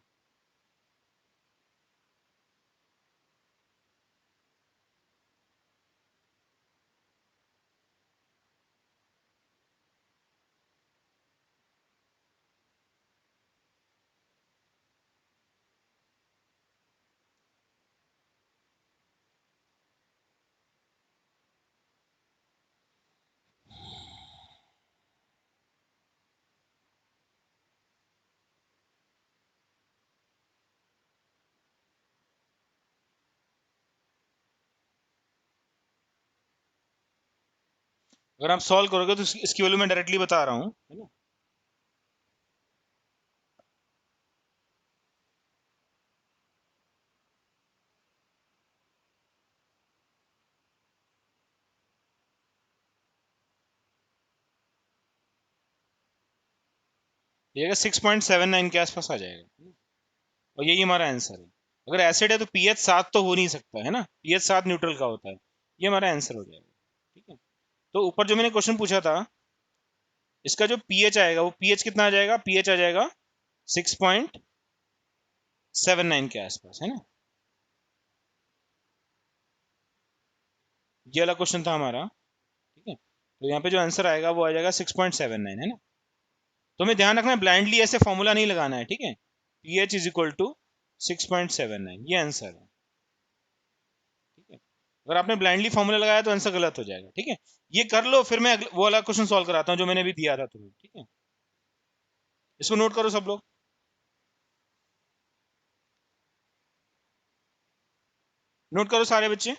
अगर आप सॉल्व करोगे तो इसकी वैल्यू मैं डायरेक्टली बता रहा हूँ, है ना। तो ये 6.79 के आसपास आ जाएगा और यही हमारा आंसर है। अगर एसिड है तो पीएच 7 तो हो नहीं सकता है ना, पीएच 7 न्यूट्रल का होता है। ये हमारा आंसर हो जाएगा। ठीक है, तो ऊपर जो मैंने क्वेश्चन पूछा था इसका जो पीएच आएगा वो पीएच कितना आ जाएगा, पीएच आ जाएगा 6.79 के आसपास, है ना। ये वाला क्वेश्चन था हमारा। ठीक है, तो यहाँ पे जो आंसर आएगा वो आ जाएगा 6.79, है ना। तो हमें ध्यान रखना है ब्लाइंडली ऐसे फॉर्मूला नहीं लगाना है। ठीक है, पीएच इज इक्वल टू 6.79, ये आंसर है। ठीक है, अगर आपने ब्लाइंडली फॉर्मूला लगाया तो आंसर गलत हो जाएगा। ठीक है, ये कर लो, फिर मैं वो वाला क्वेश्चन सॉल्व कराता हूँ जो मैंने अभी दिया था तुम्हें। ठीक है, इसको नोट करो सब लोग, नोट करो सारे बच्चे।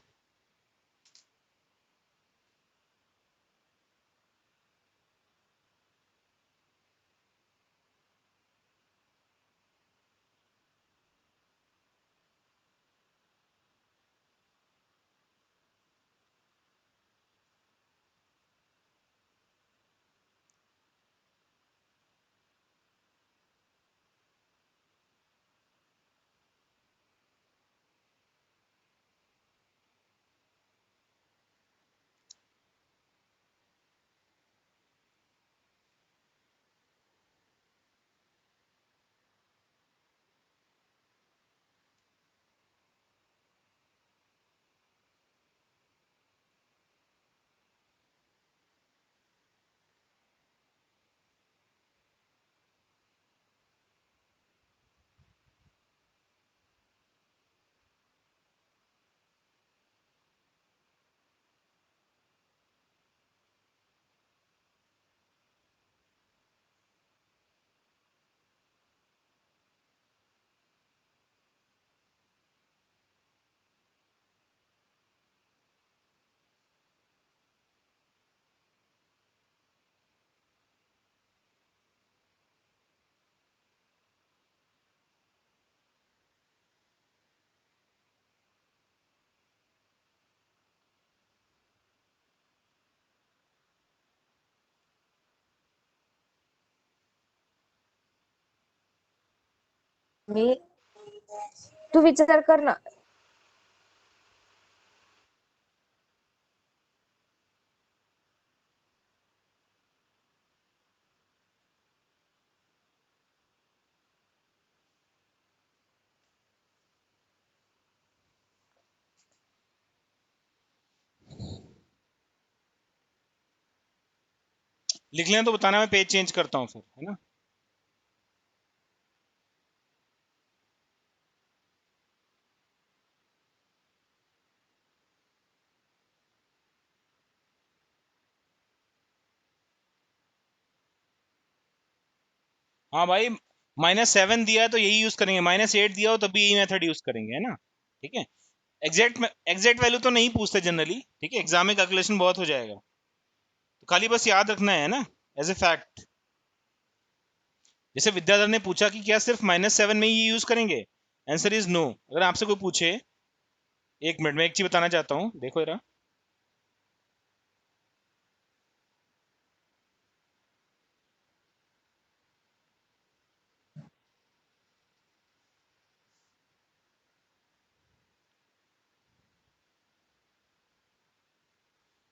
मी तू विचार कर ना. लिख लें तो बताना, मैं पेज चेंज करता हूँ फिर, है ना। हाँ भाई, -7 दिया है तो यही यूज करेंगे, -8 दिया हो तब भी यही मेथड यूज करेंगे, है ना। ठीक है, एग्जैक्ट वैल्यू तो नहीं पूछते जनरली। ठीक है, एग्जाम में कैलकुलेशन बहुत हो जाएगा, तो खाली बस याद रखना है ना एज ए फैक्ट। जैसे विद्याधर ने पूछा कि क्या सिर्फ -7 में ही यूज करेंगे, आंसर इज नो। अगर आपसे कोई पूछे, एक मिनट में एक चीज बताना चाहता हूँ, देखो जरा।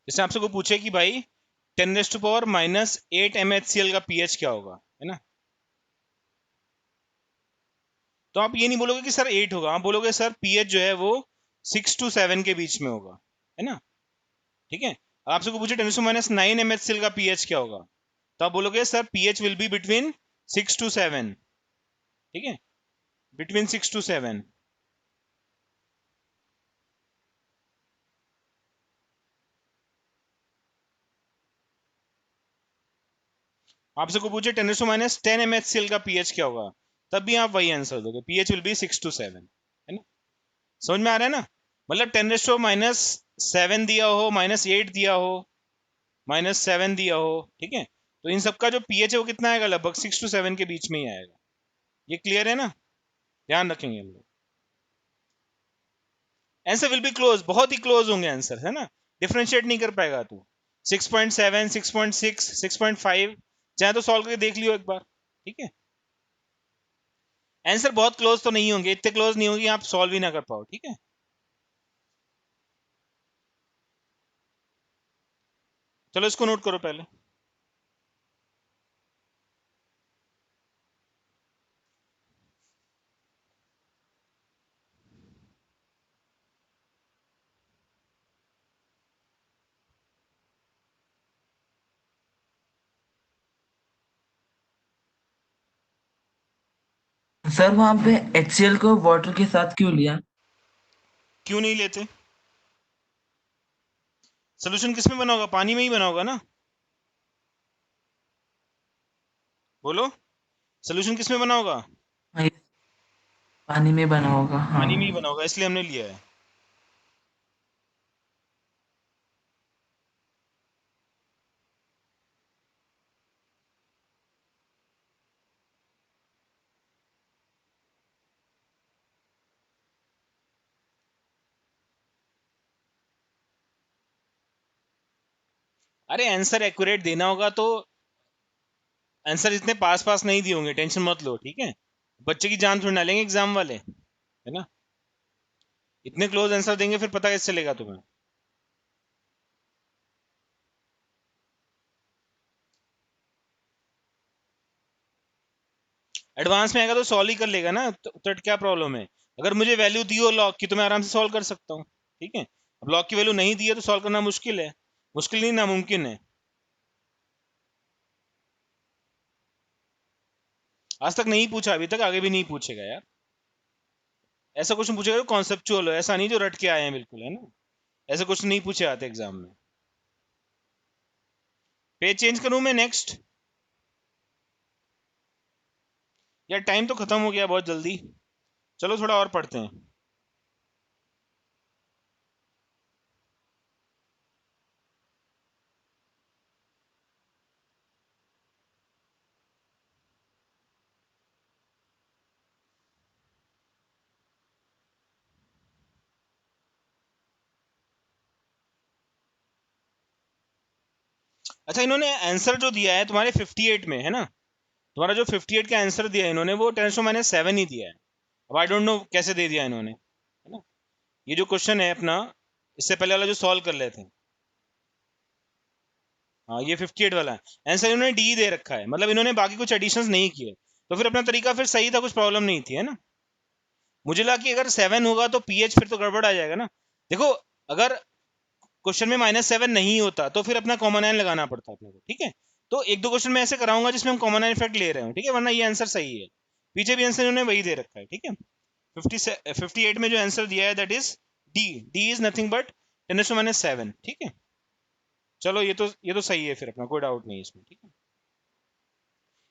जैसे आपसे कोई पूछे कि भाई 10⁻⁻8 MHCl का पीएच क्या होगा, है ना, तो आप ये नहीं बोलोगे कि सर 8 होगा, आप बोलोगे सर पीएच जो है वो 6 to 7 के बीच में होगा, है ना। ठीक है, आपसे कोई पूछे 10⁻9 MHCl का पीएच क्या होगा, तो आप बोलोगे sir pH will be between 6 to 7। ठीक है, बिटवीन 6 to 7। आपसे कोई पूछे 10⁻10 MHCl का पीएच क्या होगा, तब भी आप वही आंसर दोगे, पीएच विल बी 6 to 7, है ना। समझ में आ रहा है ना, मतलब 10⁻7 दिया हो, -8 दिया हो, -7 दिया हो, ठीक है, तो इन सबका जो पीएच है वो कितना आएगा, लगभग 6 to 7 के बीच में ही आएगा। ये क्लियर है ना, ध्यान रखेंगे हम लोग। आंसर विल बी क्लोज, बहुत ही क्लोज होंगे आंसर, है ना। डिफरेंशिएट नहीं कर पाएगा तू। 6.7, 6.6, 6.5 चाहे तो सॉल्व करके देख लियो एक बार। ठीक है, आंसर बहुत क्लोज तो नहीं होंगे, इतने क्लोज नहीं होंगे आप सॉल्व ही ना कर पाओ। ठीक है, चलो इसको नोट करो पहले। सर वहां पे HCl को वाटर के साथ क्यों लिया? क्यों नहीं लेते? सोल्यूशन किस में बना होगा? पानी में ही बना होगा ना, बोलो, सोल्यूशन किस में बना होगा? हाँ, ये पानी में बना होगा, हाँ। पानी में ही बना होगा, इसलिए हमने लिया है। अरे आंसर एक्यूरेट देना होगा तो आंसर इतने पास पास नहीं दिए होंगे, टेंशन मत लो। ठीक है, बच्चे की जान थोड़ी ना लेंगे एग्जाम वाले, है ना, इतने क्लोज आंसर देंगे फिर पता कैसे चलेगा तुम्हें? एडवांस में आएगा तो सॉल्व ही कर लेगा ना, तो क्या प्रॉब्लम है? अगर मुझे वैल्यू दी हो लॉग की तो मैं आराम से सॉल्व कर सकता हूँ। ठीक है, अब लॉग की वैल्यू नहीं दी है तो सॉल्व करना मुश्किल है, मुश्किल नहीं नामुमकिन है। आज तक नहीं पूछा, अभी तक, आगे भी नहीं पूछेगा यार। ऐसा क्वेश्चन पूछेगा जो कॉन्सेप्चुअल हो, ऐसा नहीं जो रट के आए हैं बिल्कुल, है ना, ऐसे क्वेश्चन नहीं पूछे आते एग्जाम में। पेज चेंज करूं मैं नेक्स्ट? यार टाइम तो खत्म हो गया बहुत जल्दी, चलो थोड़ा और पढ़ते हैं। अच्छा, इन्होंने आंसर जो दिया है तुम्हारे 58 में, है ना, तुम्हारा जो 58 का आंसर दिया है इन्होंने वो 10⁻7 ही दिया है। अब आई डोंट नो कैसे दे दिया इन्होंने, है ना। ये जो क्वेश्चन है अपना, इससे पहले वाला जो सॉल्व कर लेते हैं। हाँ, ये 58 वाला है, आंसर इन्होंने डी दे रखा है, मतलब इन्होंने बाकी कुछ एडिशंस नहीं किए, तो फिर अपना तरीका फिर सही था, कुछ प्रॉब्लम नहीं थी, है ना। मुझे लगा कि अगर 7 होगा तो पीएच फिर तो गड़बड़ आ जाएगा ना। देखो, अगर क्वेश्चन में -7 नहीं होता तो फिर अपना कॉमन आयन लगाना पड़ता अपने को। ठीक है, तो एक दो क्वेश्चन में ऐसे कराऊंगा जिसमें हम कॉमन आयन इफेक्ट ले रहे हो, ठीक है, वरना ये आंसर सही है। पीछे भी आंसर इन्होंने वही दे रखा है। ठीक है, 58 में जो आंसर दिया है that is D. D is nothing but 10⁻7। ठीक है, चलो ये तो सही है फिर, अपना कोई डाउट नहीं है इसमें। ठीक है,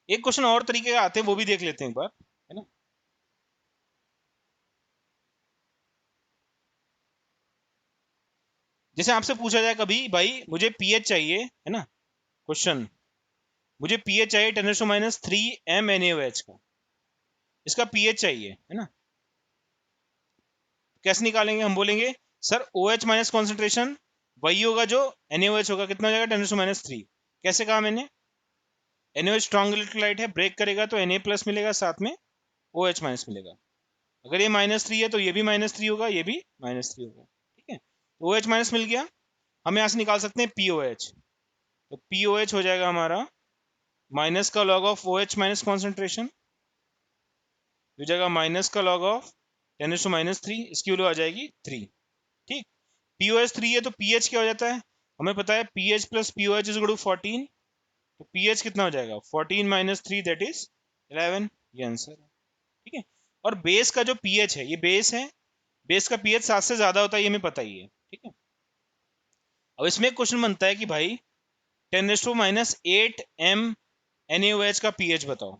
एक क्वेश्चन और तरीके का आते हैं, वो भी देख लेते हैं एक बार, है ना। जैसे आपसे पूछा जाए कभी, भाई मुझे पीएच चाहिए, है ना, क्वेश्चन, मुझे पीएच चाहिए 10⁻3 MnAOH का, इसका पीएच चाहिए, है ना। कैसे निकालेंगे? हम बोलेंगे सर OH माइनस कॉन्सेंट्रेशन वही होगा जो NaOH होगा, कितना हो जाएगा 10⁻3। कैसे कहा मैंने? NaOH स्ट्रॉन्ग इलेक्ट्रोलाइट है, ब्रेक करेगा तो Na+ मिलेगा, साथ में OH माइनस मिलेगा। अगर ये -3 है तो ये भी -3 होगा, ये भी -3 होगा। ठीक है, तो OH माइनस मिल गया, हम यहाँ से निकाल सकते हैं POH। तो POH हो जाएगा हमारा माइनस का log of OH minus concentration, हो जाएगा माइनस का लॉग ऑफ 10⁻3, इसकी वैल्यू आ जाएगी 3। ठीक, POH 3 है तो पीएच क्या हो जाता है, हमें पता है PH plus POH is equal to 14। तो पीएच कितना हो जाएगा 14 - 3 दैट इज 11, ये आंसर है। ठीक है, और बेस का जो पीएच है, ये बेस है, बेस का पीएच 7 से ज्यादा होता है, ये हमें पता ही है। ठीक है, अब इसमें एक क्वेश्चन बनता है कि भाई 10⁻8 MnAOH का पीएच बताओ।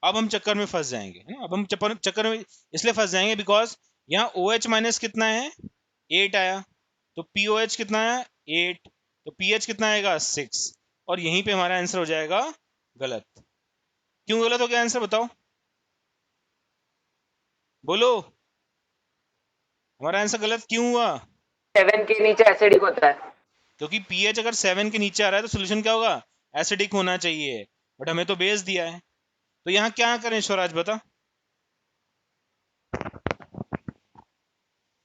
अब हम चक्कर में फंस जाएंगे, है ना, अब हम चक्कर में इसलिए फंस जाएंगे बिकॉज यहाँ OH माइनस कितना है 8 आया, तो POH कितना आया 8, तो पीएच कितना आएगा 6, और यहीं पे हमारा आंसर हो जाएगा गलत। क्यों गलत हो गया आंसर बताओ, बोलो, हमारा आंसर गलत क्यों हुआ? 7 के नीचे एसिडिक होता है। क्योंकि पीएच अगर 7 के नीचे आ रहा है तो सोल्यूशन क्या होगा, एसिडिक होना चाहिए। बट हमें तो बेस दिया है, तो यहाँ क्या करें स्वराज बता।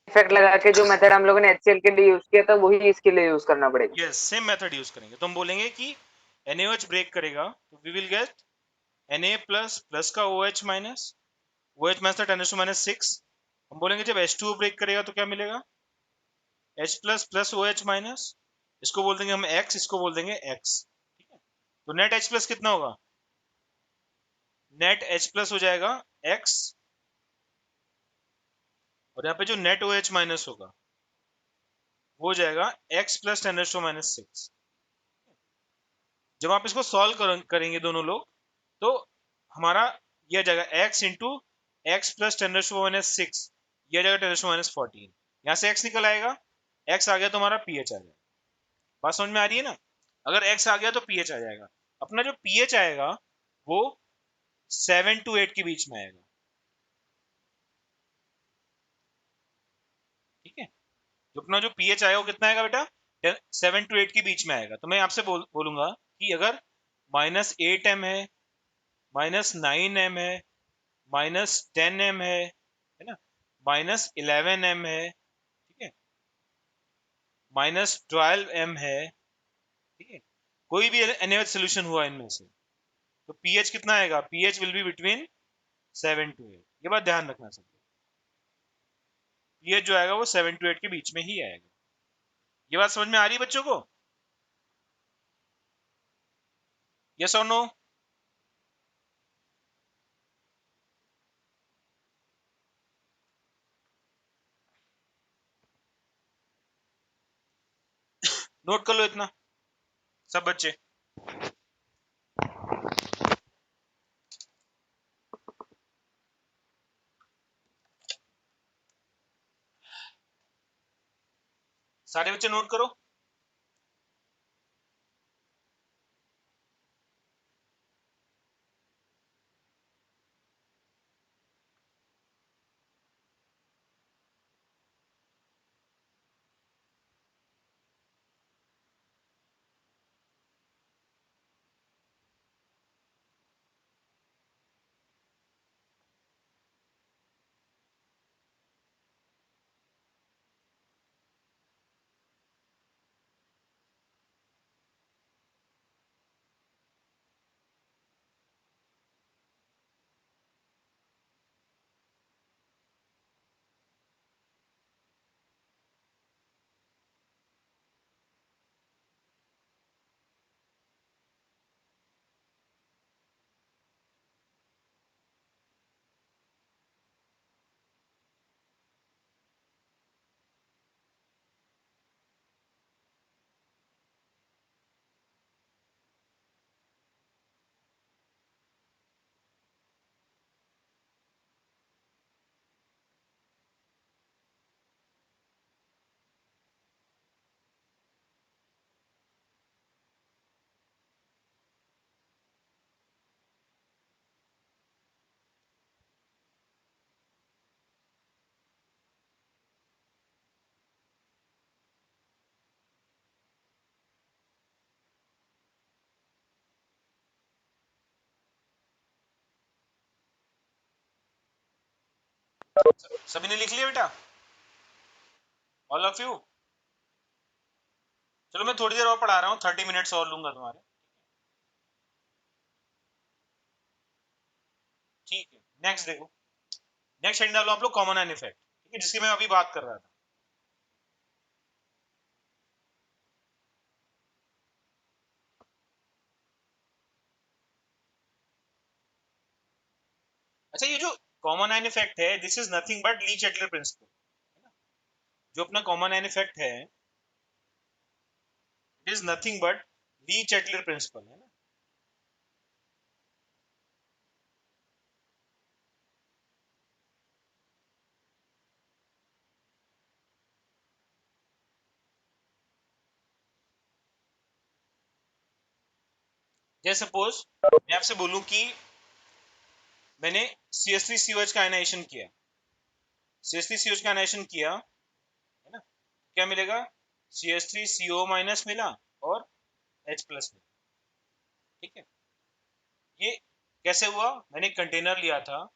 इफेक्ट लगा के जो मेथड हम लोगों ने HCl के लिए यूज किया था वही इसके लिए यूज करना पड़ेगा। यस, सेम मेथड यूज करेंगे। तो हम बोलेंगे कि NaOH ब्रेक करेगा तो we will get Na plus plus का OH माइनस, OH माइनस 10⁻⁶। हम बोलेंगे जब H2O ब्रेक करेगा तो क्या मिलेगा, H plus plus OH minus, इसको बोल देंगे हम X, इसको बोल देंगे X। ठीक है, तो नेट H प्लस कितना होगा, नेट H प्लस हो जाएगा X, और यहाँ पे जो नेट OH माइनस होगा वो हो जाएगा X प्लस 10⁻⁶। जब आप इसको सॉल्व करेंगे दोनों लोग, तो हमारा यह आ जाएगा x इंटू एक्स प्लस 10⁻⁶, यह आ जाएगा 10⁻14। यहाँ से x निकल आएगा, x आ गया तो हमारा pH आ जाएगा। बात समझ में आ रही है ना, अगर x आ गया तो pH आ जाएगा। अपना जो pH आएगा वो 7 to 8 के बीच में आएगा। ठीक है, जो अपना जो pH आएगा वो कितना आएगा बेटा, 7 to 8 के बीच में आएगा। तो मैं आपसे बोलूंगा कि अगर -8m है, -9m है, -10m है ना, -11m है, ठीक है, -12m है, ठीक है, कोई भी NaOH सोल्यूशन हुआ इनमें से, तो pH कितना आएगा, pH will be between 7 to 8। ये बात ध्यान रखना सब, pH जो आएगा वो 7 to 8 के बीच में ही आएगा। ये बात समझ में आ रही है बच्चों को, यस और नो। नोट कर लो इतना सब बच्चे। सारे बच्चे नोट करो। सभी ने लिख लिया बेटा, ऑल ऑफ यू। चलो मैं थोड़ी देर और पढ़ा रहा हूँ, 30 मिनट्स और लूंगा तुम्हारे। ठीक है, नेक्स्ट देखो, नेक्स्ट हेडिंग डालो आप लोग, कॉमन एन इफेक्ट, ठीक है, जिसकी मैं अभी बात कर रहा था। अच्छा, ये जो कॉमन एन इफेक्ट है, this is nothing but Le Chatelier principle, है ना। जो अपना कॉमन एन इफेक्ट है, it is nothing but Le Chatelier principle, है ना। जैसे सपोज मैं आपसे बोलूं कि मैंने CH3COH का आयनाइजेशन किया, CH3COH का आयनाइजेशन किया, है ना, क्या मिलेगा, CH3CO माइनस मिला और H प्लस मिला। ठीक है, ये कैसे हुआ? मैंने एक कंटेनर लिया था,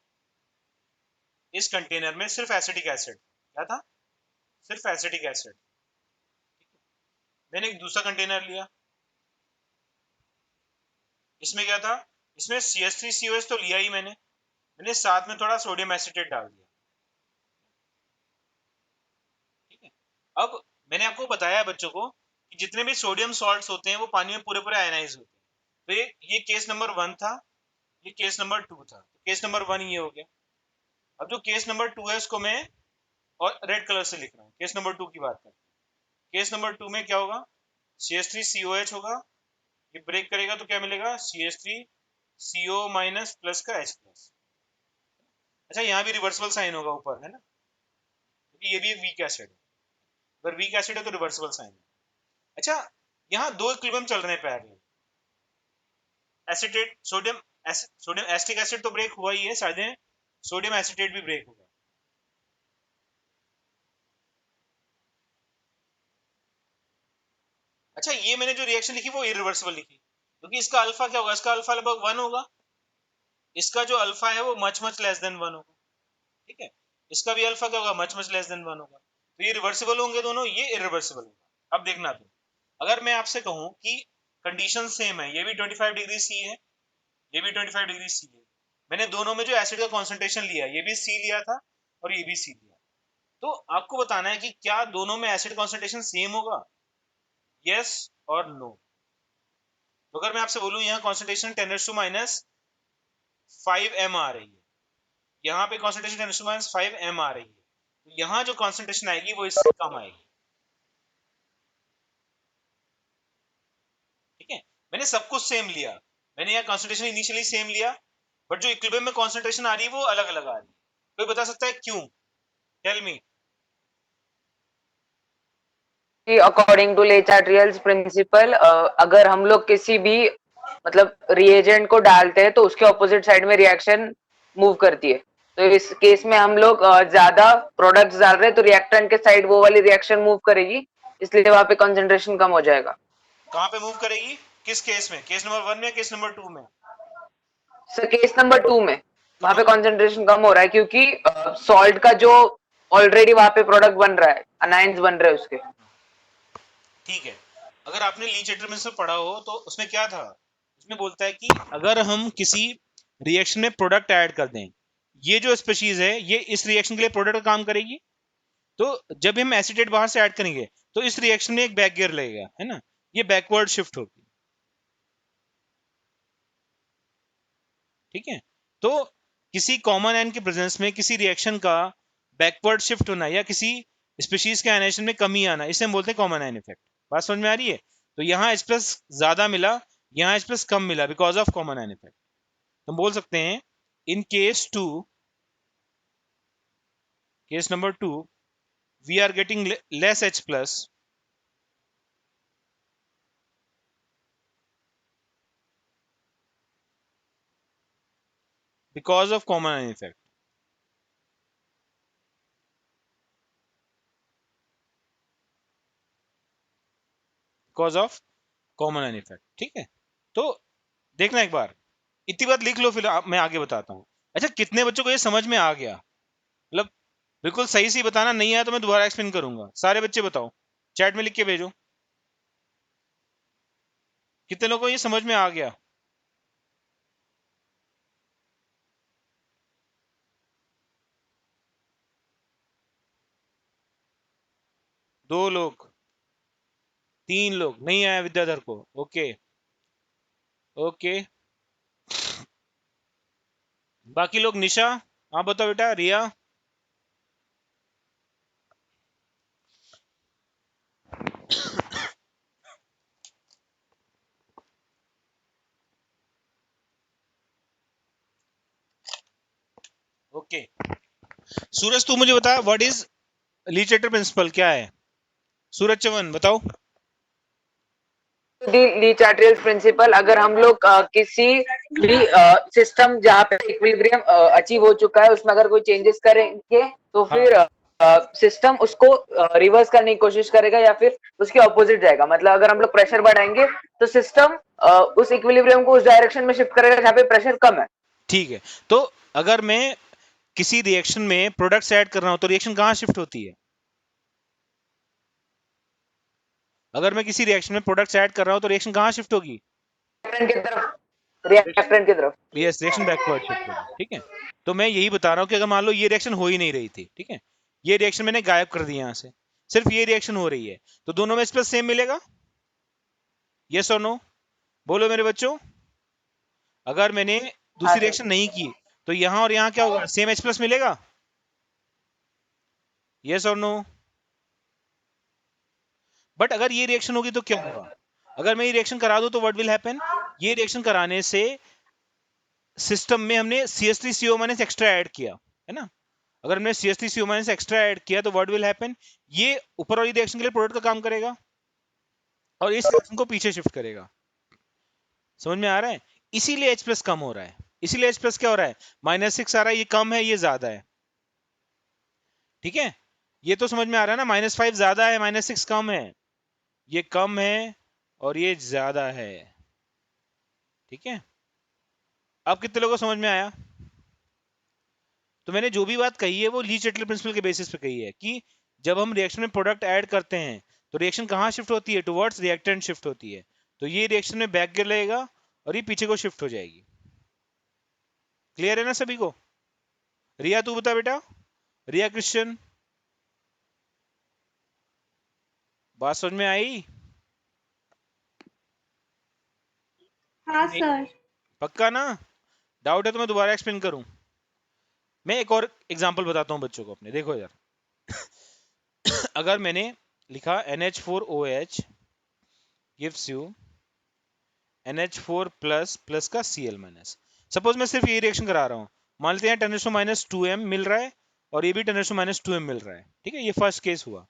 इस कंटेनर में सिर्फ एसिटिक एसिड, क्या था? सिर्फ एसिटिक एसिड। मैंने एक दूसरा कंटेनर लिया, इसमें क्या था? इसमें CH3COH तो लिया ही मैंने साथ में थोड़ा सोडियम एसिटेट डाल दिया, ठीक है। अब मैंने आपको बताया बच्चों को कि जितने भी सोडियम सॉल्ट्स होते हैं वो पानी में पूरे पूरे आयनाइज होते हैं। तो ये केस नंबर 1 था, ये केस नंबर 2 था। तो केस नंबर 1 ये हो गया। अब जो केस नंबर 2 है उसको मैं और रेड कलर से लिख रहा हूँ। केस नंबर 2 की बात करते हैं। केस नंबर 2 में क्या होगा? CH3COH होगा, ये ब्रेक करेगा तो क्या मिलेगा? CH3CO माइनस प्लस का H प्लस। अच्छा, यहाँ भी रिवर्सिबल साइन होगा ऊपर, है ना, क्योंकि ये भी एक वीक एसिड है। अगर वीक एसिड है तो रिवर्सिबल साइन है। अच्छा, यहाँ दो इक्विलिब्रियम चल रहे हैं parallel. Acetate sodium acetic acid तो ब्रेक हुआ ही है, शायद सोडियम एसिटेट भी ब्रेक होगा। अच्छा, ये मैंने जो रिएक्शन लिखी वो इरिवर्सिबल लिखी, क्योंकि इसका अल्फा क्या होगा? इसका अल्फा लगभग 1 होगा, इसका जो अल्फा है वो मच मच लेस देन 1 होगा, ठीक है। इसका भी अल्फा क्या होगा? मच मच लेस देन 1 होगा। तो ये रिवर्सिबल होंगे दोनों, ये इरिवर्सिबल होगा। अब देखना तुम, अगर मैं आपसे कहूं कि कंडीशन सेम है, ये भी 25 डिग्री सी है, ये भी 25 डिग्री सी है, मैंने दोनों में जो एसिड का कॉन्सेंट्रेशन लिया, ये भी सी लिया था और ये भी सी लिया, तो आपको बताना है कि क्या दोनों में एसिड कॉन्सेंट्रेशन सेम होगा, यस और नो। तो अगर मैं आपसे बोलूं यहाँ कॉन्सेंट्रेशन 10⁻⁵ आ रही है, यहाँ पे कॉन्सेंट्रेशन 10⁻⁵ आ रही है, तो यहाँ जो कॉन्सेंट्रेशन आएगी वो इससे कम आएगी, ठीक है। मैंने सब कुछ सेम लिया, मैंने यहाँ कॉन्सेंट्रेशन इनिशियली सेम लिया, बट जो इक्विलिब्रियम में कॉन्सेंट्रेशन आ रही है वो अलग अलग आ रही है। कोई बता सकता है क्यों? Tell me. अकॉर्डिंग टू ले चार्ट्रियल्स प्रिंसिपल, अगर हम लोग किसी भी मतलब रिएजेंट को डालते हैं तो उसके ऑपोजिट साइड में रिएक्शन मूव करती है। तो इस केस में हम लोग ज्यादा प्रोडक्ट्स डाल रहे हैं तो रिएक्टेंट के साइड वो वाली रिएक्शन मूव करेगी, इसलिए वहां पे कंसंट्रेशन कम हो जाएगा। कहाँ पे मूव करेगी? किस केस में? केस नंबर 1 में, केस नंबर 2 में? सर केस नंबर 2 में वहां पे कंसंट्रेशन कम हो रहा है क्योंकि सॉल्ट का जो ऑलरेडी वहां पे प्रोडक्ट बन रहा है, अनाइंस बन रहे हैं उसके। ठीक है, अगर आपने ली चैप्टर में से पढ़ा हो तो उसमें क्या था? उसमें बोलता है कि अगर हम किसी रिएक्शन में प्रोडक्ट ऐड कर दें, ये जो स्पीशीज है ये इस रिएक्शन के लिए प्रोडक्ट का काम करेगी, तो जब हम एसिटेट बाहर से ऐड करेंगे तो इस रिएक्शन में एक बैक गियर लगेगा, है ना, ये बैकवर्ड शिफ्ट होगी, ठीक है। तो किसी कॉमन एन के प्रेजेंस में किसी रिएक्शन का बैकवर्ड शिफ्ट होना या किसी स्पीशीज के आयनाइजेशन में कमी आना, इसे हम बोलते हैं कॉमन एन इफेक्ट। बात समझ में आ रही है? तो यहाँ H प्लस ज्यादा मिला, यहाँ H प्लस कम मिला because of common ion effect. हम बोल सकते हैं in case number 2 we are getting less H plus because of common ion effect. Because of common ion effect, ठीक है। तो देखना एक बार, इतनी बात लिख लो, फिर मैं आगे बताता हूँ। अच्छा, कितने बच्चों को ये समझ में आ गया? मतलब बिल्कुल सही से बताना, नहीं आया तो मैं दोबारा एक्सप्लेन करूंगा। सारे बच्चे बताओ, चैट में लिख के भेजो कितने लोगों को ये समझ में आ गया। दो लोग, 3 लोग, नहीं आया विद्याधर को। ओके ओके, बाकी लोग, निशा आप बताओ बेटा, रिया। ओके, सूरज तू मुझे बता, what is Le chapter principle, क्या है? सूरज चवन बताओ। ली चार्ट्रियल्स प्रिंसिपल, अगर हम लोग किसी भी सिस्टम जहाँ पे इक्विलिब्रियम अचीव हो चुका है उसमें अगर कोई चेंजेस करेंगे तो हाँ, फिर सिस्टम उसको रिवर्स करने की कोशिश करेगा या फिर उसके ऑपोजिट जाएगा। मतलब अगर हम लोग प्रेशर बढ़ाएंगे तो सिस्टम उस इक्विलिब्रियम को उस डायरेक्शन में शिफ्ट करेगा जहाँ पे प्रेशर कम है। ठीक है, तो अगर मैं किसी रिएक्शन में प्रोडक्ट्स ऐड कर रहा हूं तो रिएक्शन कहां शिफ्ट होती है? अगर मैं किसी रिएक्शन में प्रोडक्ट्स ऐड कर रहा हूं तो रिएक्शन कहां शिफ्ट होगी? रिएक्टेंट की तरफ, रिएक्टेंट की तरफ। यस, रिएक्शन बैकवर्ड शिफ्ट होगी। ठीक है, तो मैं यही बता रहा हूं कि अगर मान लो ये रिएक्शन हो ही नहीं रही थी, ठीक है, ये रिएक्शन मैंने गायब कर दी यहां से, सिर्फ ये रिएक्शन हो रही है, तो दोनों में H प्लस सेम मिलेगा? यस और नो, बोलो मेरे बच्चों। अगर मैंने हाँ दूसरी सर। रिएक्शन नहीं की तो यहां और यहां क्या होगा? सेम H प्लस मिलेगा? यस और नो। बट अगर ये रिएक्शन होगी तो क्या होगा? अगर मैं ये रिएक्शन करा दूं तो व्हाट विल हैपन? ये रिएक्शन कराने से सिस्टम में हमने CH3CO माइनस एक्स्ट्रा ऐड किया, है ना? अगर हमने CH3CO माइनस एक्स्ट्रा ऐड किया तो व्हाट विल हैपन? ये ऊपर वाली रिएक्शन के लिए प्रोडक्ट का काम करेगा और इस रिएक्शन को पीछे शिफ्ट करेगा। समझ में आ रहा है? इसीलिए H प्लस कम हो रहा है। इसीलिए H प्लस क्या हो रहा है? -6 आ रहा है, ये कम है, ये ज्यादा है। ठीक है, ये तो समझ में आ रहा है ना? -5 ज्यादा है, -6 कम है। ये कम है और ये ज्यादा है। ठीक है, अब कितने लोगों को समझ में आया? तो मैंने जो भी बात कही है वो ली चैटलर प्रिंसिपल के बेसिस पे कही है कि जब हम रिएक्शन में प्रोडक्ट ऐड करते हैं तो रिएक्शन कहाँ शिफ्ट होती है? टुवर्ड्स रिएक्टेंट शिफ्ट होती है। तो ये रिएक्शन में बैक गियर लगेगा और ये पीछे को शिफ्ट हो जाएगी। क्लियर है ना सभी को? रिया तू बता बेटा, रिया क्रिश्चियन, बात समझ में आई? हाँ नहीं? सर। पक्का ना? डाउट है तो मैं दोबारा एक्सप्लेन करूं? मैं एक और एग्जांपल बताता हूं बच्चों को अपने, देखो यार। अगर मैंने लिखा NH4OH gives you NH4 plus plus का Cl माइनस। सपोज मैं सिर्फ ये रिएक्शन करा रहा हूं, मान लेते हैं 10⁻²m मिल रहा है और ये भी 10⁻²m मिल रहा है। ठीक है, ये फर्स्ट केस हुआ।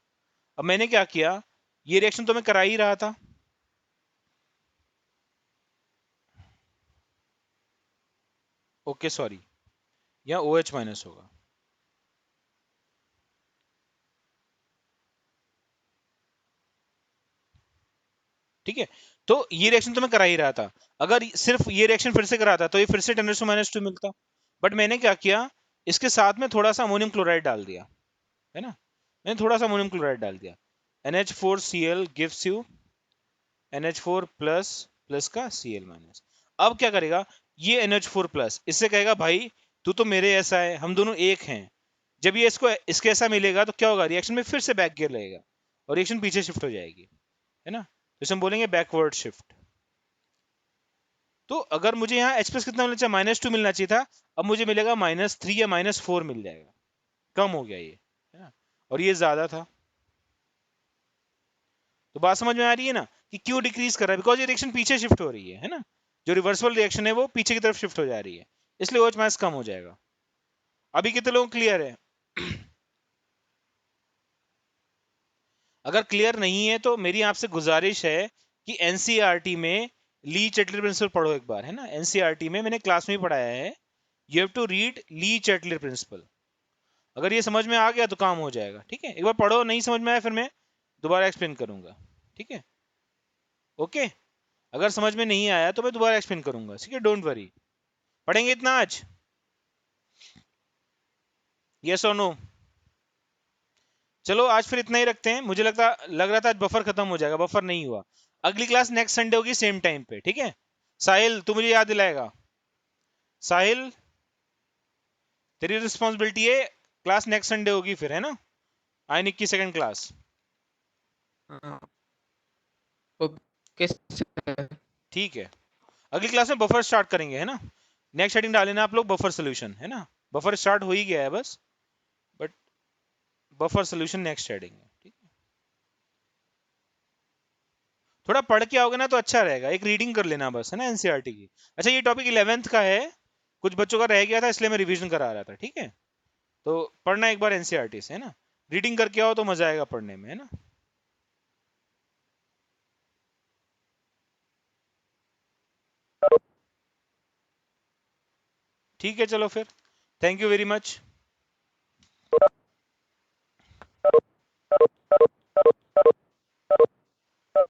अब मैंने क्या किया, ये रिएक्शन तो मैं करा ही रहा था। ओके सॉरी, यहाँ OH माइनस होगा। ठीक है, तो ये रिएक्शन तो मैं करा ही रहा था। अगर सिर्फ ये रिएक्शन फिर से कराता तो ये फिर से 10⁻² मिलता। बट मैंने क्या किया, इसके साथ में थोड़ा सा अमोनियम क्लोराइड डाल दिया, है ना? मैंने थोड़ा सा अमोनियम क्लोराइड डाल दिया। NH4Cl gives you NH4 plus plus का Cl माइनस। अब क्या करेगा ये NH4 प्लस, इससे कहेगा भाई तू तो मेरे ऐसा है, हम दोनों एक हैं। जब ये इसको इसके ऐसा मिलेगा तो क्या होगा, रिएक्शन में फिर से बैक गियर लगेगा और रिएक्शन पीछे शिफ्ट हो जाएगी, है ना? तो इसे हम बोलेंगे बैकवर्ड शिफ्ट। तो अगर मुझे यहाँ H प्लस कितना मिलना चाहिए? -2 मिलना चाहिए था, अब मुझे मिलेगा -3 या -4 मिल जाएगा। कम हो गया ये, है ना? और ये ज्यादा था। तो बात समझ में आ रही है ना कि क्यों डिक्रीज कर रहा है? बिकॉज ये रिएक्शन पीछे शिफ्ट हो रही है ना? जो रिवर्सल रिएक्शन है वो पीछे की तरफ शिफ्ट हो जा रही है, इसलिए OH माइनस कम हो जाएगा। अभी कितने लोग क्लियर है? अगर क्लियर नहीं है तो मेरी आपसे गुजारिश है कि एनसीईआरटी में ली चैटलर प्रिंसिपल पढ़ो एक बार, है ना? एनसीईआरटी में मैंने क्लास में ही पढ़ाया है, you have to read Le Chatelier principle. अगर ये समझ में आ गया तो काम हो जाएगा। ठीक है, एक बार पढ़ो, नहीं समझ में आया फिर मैं दोबारा एक्सप्लेन करूंगा। ठीक है, ओके? अगर समझ में नहीं आया तो मैं दोबारा एक्सप्लेन करूंगा। ठीक है, डोंट वरी। पढ़ेंगे इतना आज? यस और नो? चलो आज फिर इतना ही रखते हैं। मुझे लग रहा था आज बफर खत्म हो जाएगा, बफर नहीं हुआ। अगली क्लास नेक्स्ट संडे होगी सेम टाइम पे। ठीक है, साहिल तू मुझे याद दिलाएगा। साहिल तेरी रिस्पॉन्सिबिलिटी है, क्लास नेक्स्ट संडे होगी फिर, है ना? आयनिक की सेकंड क्लास। Okay sir. ठीक है, अगली क्लास में बफर स्टार्ट करेंगे, है ना? नेक्स्ट हेडिंग डालेना आप लोग बफर सोल्यूशन, है ना? बफर स्टार्ट हो ही गया है बस, but buffer solution next heading है। ठीक है, थोड़ा पढ़ के आओगे ना तो अच्छा रहेगा, एक रीडिंग कर लेना बस, है ना, एनसीईआरटी की। अच्छा, ये टॉपिक 11th का है, कुछ बच्चों का रह गया था इसलिए मैं रिवीजन करा रहा था। ठीक है, तो पढ़ना एक बार एनसीईआरटी से, है ना? रीडिंग करके आओ तो मजा आएगा पढ़ने में, है ना? ठीक है, चलो फिर, थैंक यू वेरी मच।